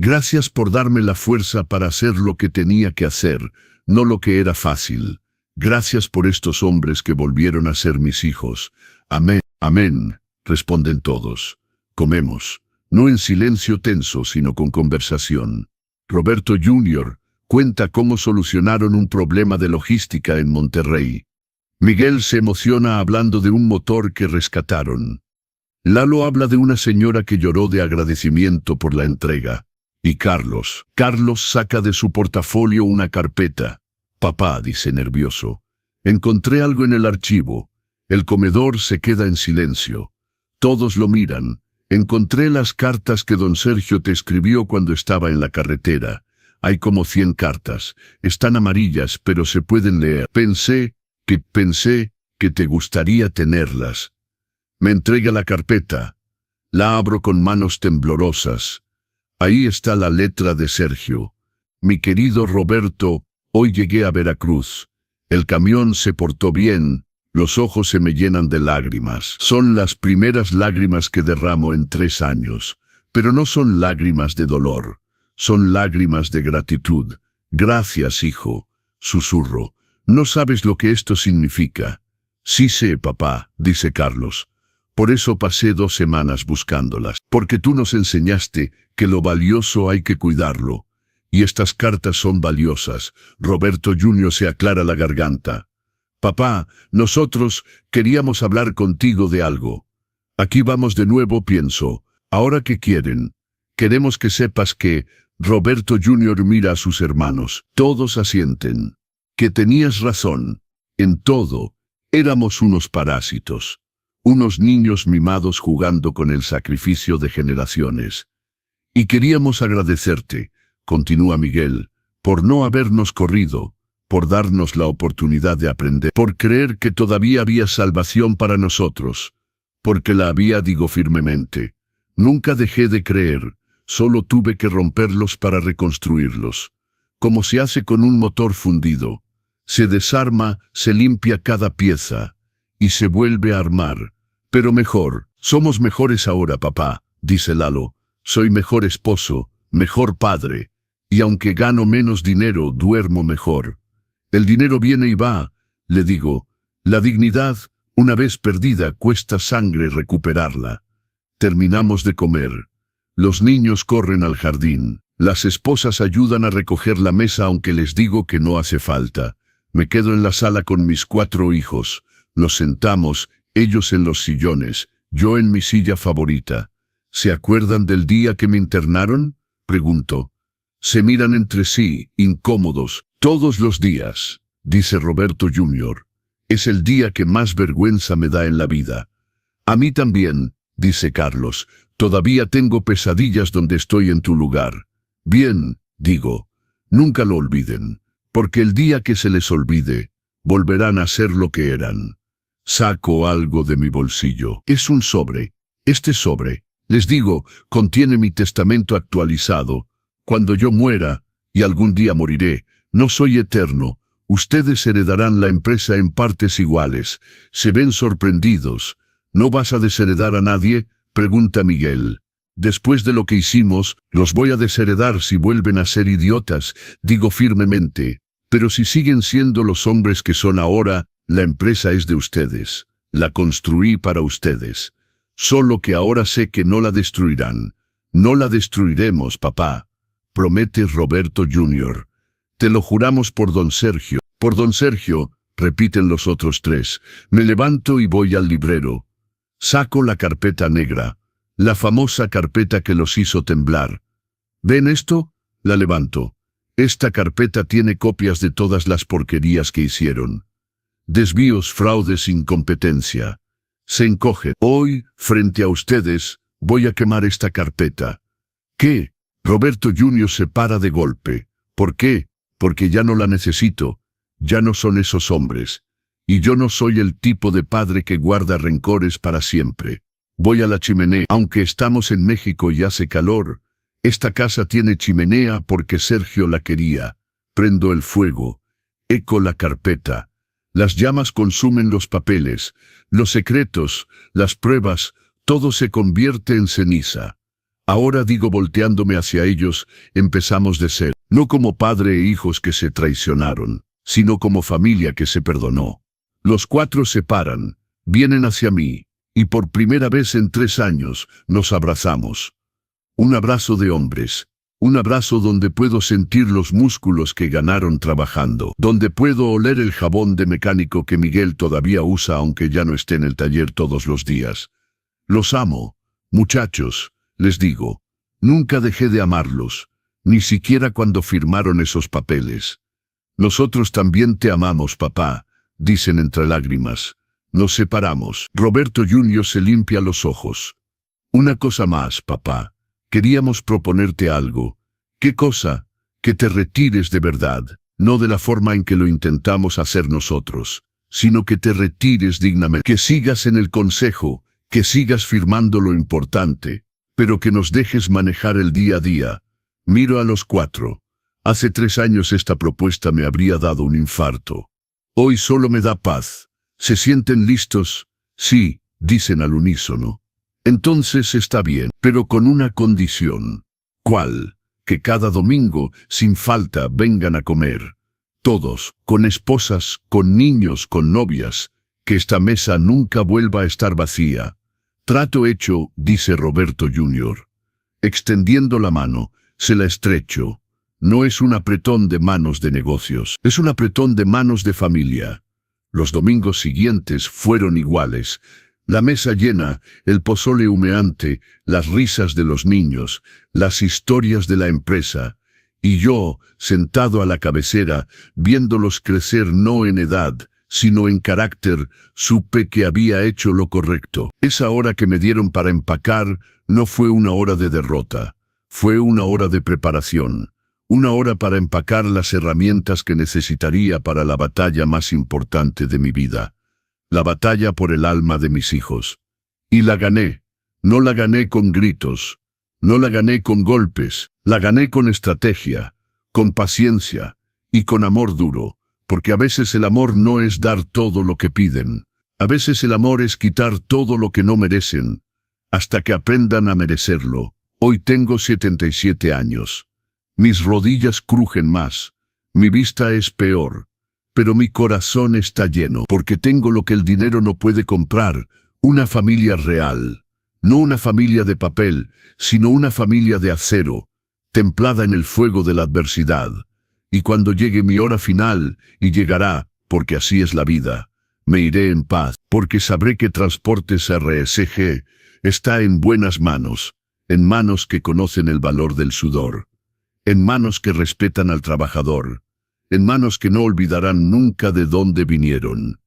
Gracias por darme la fuerza para hacer lo que tenía que hacer, no lo que era fácil. Gracias por estos hombres que volvieron a ser mis hijos. Amén, amén, responden todos. Comemos, no en silencio tenso, sino con conversación. Roberto Jr. cuenta cómo solucionaron un problema de logística en Monterrey. Miguel se emociona hablando de un motor que rescataron. Lalo habla de una señora que lloró de agradecimiento por la entrega. Y Carlos saca de su portafolio una carpeta. Papá, dice nervioso, encontré algo en el archivo. El comedor se queda en silencio. Todos lo miran. Encontré las cartas que don Sergio te escribió cuando estaba en la carretera. Hay como 100 cartas. Están amarillas, pero se pueden leer. Pensé que te gustaría tenerlas. Me entrega la carpeta. La abro con manos temblorosas. Ahí está la letra de Sergio. Mi querido Roberto, hoy llegué a Veracruz. El camión se portó bien. Los ojos se me llenan de lágrimas. Son las primeras lágrimas que derramo en 3 años. Pero no son lágrimas de dolor. Son lágrimas de gratitud. Gracias, hijo. Susurro. No sabes lo que esto significa. Sí sé, papá, dice Carlos. Por eso pasé 2 semanas buscándolas. Porque tú nos enseñaste que lo valioso hay que cuidarlo. Y estas cartas son valiosas. Roberto Jr. se aclara la garganta. Papá, nosotros queríamos hablar contigo de algo. Aquí vamos de nuevo, pienso. ¿Ahora qué quieren? Queremos que sepas que... Roberto Jr. mira a sus hermanos. Todos asienten. Que tenías razón. En todo, éramos unos parásitos. Unos niños mimados jugando con el sacrificio de generaciones. Y queríamos agradecerte, continúa Miguel, por no habernos corrido, por darnos la oportunidad de aprender, por creer que todavía había salvación para nosotros, porque la había, digo firmemente. Nunca dejé de creer, solo tuve que romperlos para reconstruirlos. Como se hace con un motor fundido. Se desarma, se limpia cada pieza, y se vuelve a armar. Pero mejor, somos mejores ahora, papá, dice Lalo. Soy mejor esposo, mejor padre, y aunque gano menos dinero, duermo mejor. El dinero viene y va, le digo. La dignidad, una vez perdida, cuesta sangre recuperarla. Terminamos de comer. Los niños corren al jardín. Las esposas ayudan a recoger la mesa aunque les digo que no hace falta. Me quedo en la sala con mis 4 hijos. Nos sentamos, ellos en los sillones, yo en mi silla favorita. ¿Se acuerdan del día que me internaron? Pregunto. Se miran entre sí, incómodos. Todos los días, dice Roberto Jr. Es el día que más vergüenza me da en la vida. A mí también, dice Carlos. Todavía tengo pesadillas donde estoy en tu lugar. Bien, digo. Nunca lo olviden. Porque el día que se les olvide, volverán a ser lo que eran. Saco algo de mi bolsillo. Es un sobre. Este sobre, les digo, contiene mi testamento actualizado. Cuando yo muera, y algún día moriré, no soy eterno, ustedes heredarán la empresa en partes iguales. Se ven sorprendidos. ¿No vas a desheredar a nadie?, pregunta Miguel. Después de lo que hicimos, los voy a desheredar si vuelven a ser idiotas, digo firmemente. Pero si siguen siendo los hombres que son ahora, la empresa es de ustedes. La construí para ustedes. Solo que ahora sé que no la destruirán. No la destruiremos, papá. Promete Roberto Jr. Te lo juramos por don Sergio. Por don Sergio, repiten los otros 3. Me levanto y voy al librero. Saco la carpeta negra. La famosa carpeta que los hizo temblar. ¿Ven esto? La levanto. Esta carpeta tiene copias de todas las porquerías que hicieron. Desvíos, fraudes, incompetencia. Se encoge. Hoy, frente a ustedes, voy a quemar esta carpeta. ¿Qué? Roberto Jr. se para de golpe. ¿Por qué? Porque ya no la necesito. Ya no son esos hombres. Y yo no soy el tipo de padre que guarda rencores para siempre. Voy a la chimenea. Aunque estamos en México y hace calor, esta casa tiene chimenea porque Sergio la quería. Prendo el fuego. Eco la carpeta. Las llamas consumen los papeles, los secretos, las pruebas, todo se convierte en ceniza. Ahora digo volteándome hacia ellos, empezamos de ser, no como padre e hijos que se traicionaron, sino como familia que se perdonó. Los cuatro se paran, vienen hacia mí, y por primera vez en 3 años nos abrazamos. Un abrazo de hombres, un abrazo donde puedo sentir los músculos que ganaron trabajando, donde puedo oler el jabón de mecánico que Miguel todavía usa aunque ya no esté en el taller todos los días. Los amo, muchachos, les digo. Nunca dejé de amarlos, ni siquiera cuando firmaron esos papeles. Nosotros también te amamos, papá, dicen entre lágrimas. Nos separamos. Roberto Jr. se limpia los ojos. Una cosa más, papá. Queríamos proponerte algo. ¿Qué cosa? Que te retires de verdad, no de la forma en que lo intentamos hacer nosotros, sino que te retires dignamente, que sigas en el consejo, que sigas firmando lo importante, pero que nos dejes manejar el día a día. Miro a los cuatro. Hace 3 años esta propuesta me habría dado un infarto. Hoy solo me da paz. ¿Se sienten listos? Sí, dicen al unísono. Entonces está bien, pero con una condición. ¿Cuál? Que cada domingo, sin falta, vengan a comer. Todos, con esposas, con niños, con novias. Que esta mesa nunca vuelva a estar vacía. Trato hecho, dice Roberto Jr. Extendiendo la mano, se la estrecho. No es un apretón de manos de negocios, es un apretón de manos de familia. Los domingos siguientes fueron iguales. La mesa llena, el pozole humeante, las risas de los niños, las historias de la empresa, y yo, sentado a la cabecera, viéndolos crecer no en edad, sino en carácter, supe que había hecho lo correcto. Esa hora que me dieron para empacar no fue una hora de derrota, fue una hora de preparación, una hora para empacar las herramientas que necesitaría para la batalla más importante de mi vida. La batalla por el alma de mis hijos. Y la gané. No la gané con gritos. No la gané con golpes. La gané con estrategia, con paciencia y con amor duro. Porque a veces el amor no es dar todo lo que piden. A veces el amor es quitar todo lo que no merecen. Hasta que aprendan a merecerlo. Hoy tengo 77 años. Mis rodillas crujen más. Mi vista es peor. Pero mi corazón está lleno, porque tengo lo que el dinero no puede comprar, una familia real. No una familia de papel, sino una familia de acero, templada en el fuego de la adversidad. Y cuando llegue mi hora final, y llegará, porque así es la vida, me iré en paz, porque sabré que Transportes RSG está en buenas manos, en manos que conocen el valor del sudor, en manos que respetan al trabajador, en manos que no olvidarán nunca de dónde vinieron.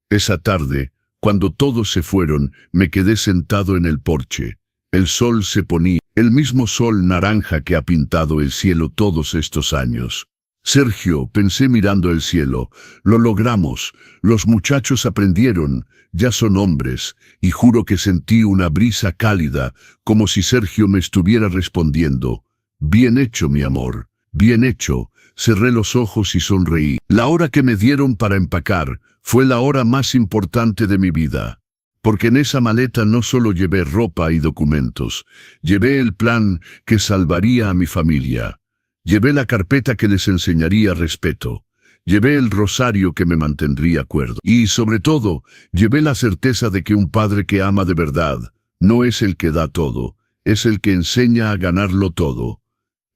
Esa tarde, cuando todos se fueron, me quedé sentado en el porche. El sol se ponía, el mismo sol naranja que ha pintado el cielo todos estos años. Sergio, pensé mirando el cielo, lo logramos, los muchachos aprendieron, ya son hombres, y juro que sentí una brisa cálida, como si Sergio me estuviera respondiendo. Bien hecho, mi amor, bien hecho. Cerré los ojos y sonreí. La hora que me dieron para empacar fue la hora más importante de mi vida. Porque en esa maleta no solo llevé ropa y documentos, llevé el plan que salvaría a mi familia. Llevé la carpeta que les enseñaría respeto. Llevé el rosario que me mantendría cuerdo. Y, sobre todo, llevé la certeza de que un padre que ama de verdad no es el que da todo, es el que enseña a ganarlo todo.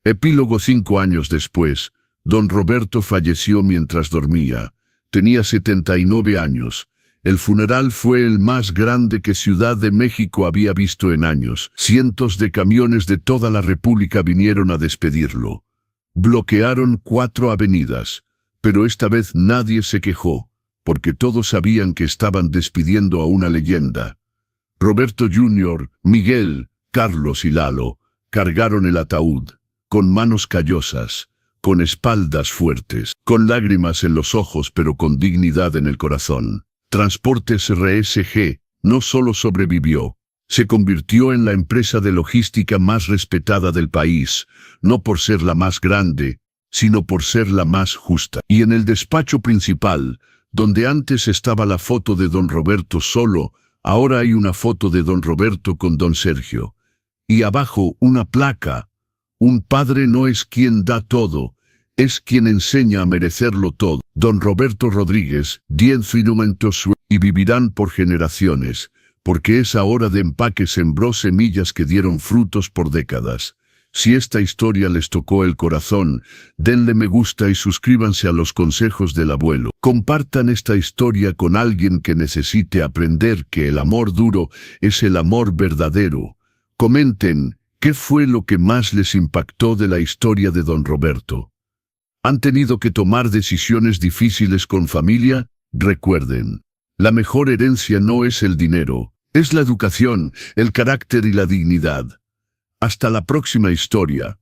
Epílogo. 5 años después, don Roberto falleció mientras dormía. Tenía 79 años. El funeral fue el más grande que Ciudad de México había visto en años. Cientos de camiones de toda la República vinieron a despedirlo. Bloquearon 4 avenidas, pero esta vez nadie se quejó, porque todos sabían que estaban despidiendo a una leyenda. Roberto Jr., Miguel, Carlos y Lalo cargaron el ataúd, con manos callosas, con espaldas fuertes, con lágrimas en los ojos pero con dignidad en el corazón. Transportes RSG no solo sobrevivió, se convirtió en la empresa de logística más respetada del país, no por ser la más grande, sino por ser la más justa. Y en el despacho principal, donde antes estaba la foto de don Roberto solo, ahora hay una foto de don Roberto con don Sergio. Y abajo una placa. Un padre no es quien da todo, es quien enseña a merecerlo todo. Don Roberto Rodríguez, 10 minumentos y vivirán por generaciones, porque esa hora de empaque sembró semillas que dieron frutos por décadas. Si esta historia les tocó el corazón, denle me gusta y suscríbanse a los consejos del abuelo. Compartan esta historia con alguien que necesite aprender que el amor duro es el amor verdadero. Comenten, ¿qué fue lo que más les impactó de la historia de Don Roberto? ¿Han tenido que tomar decisiones difíciles con familia? Recuerden, la mejor herencia no es el dinero, es la educación, el carácter y la dignidad. Hasta la próxima historia.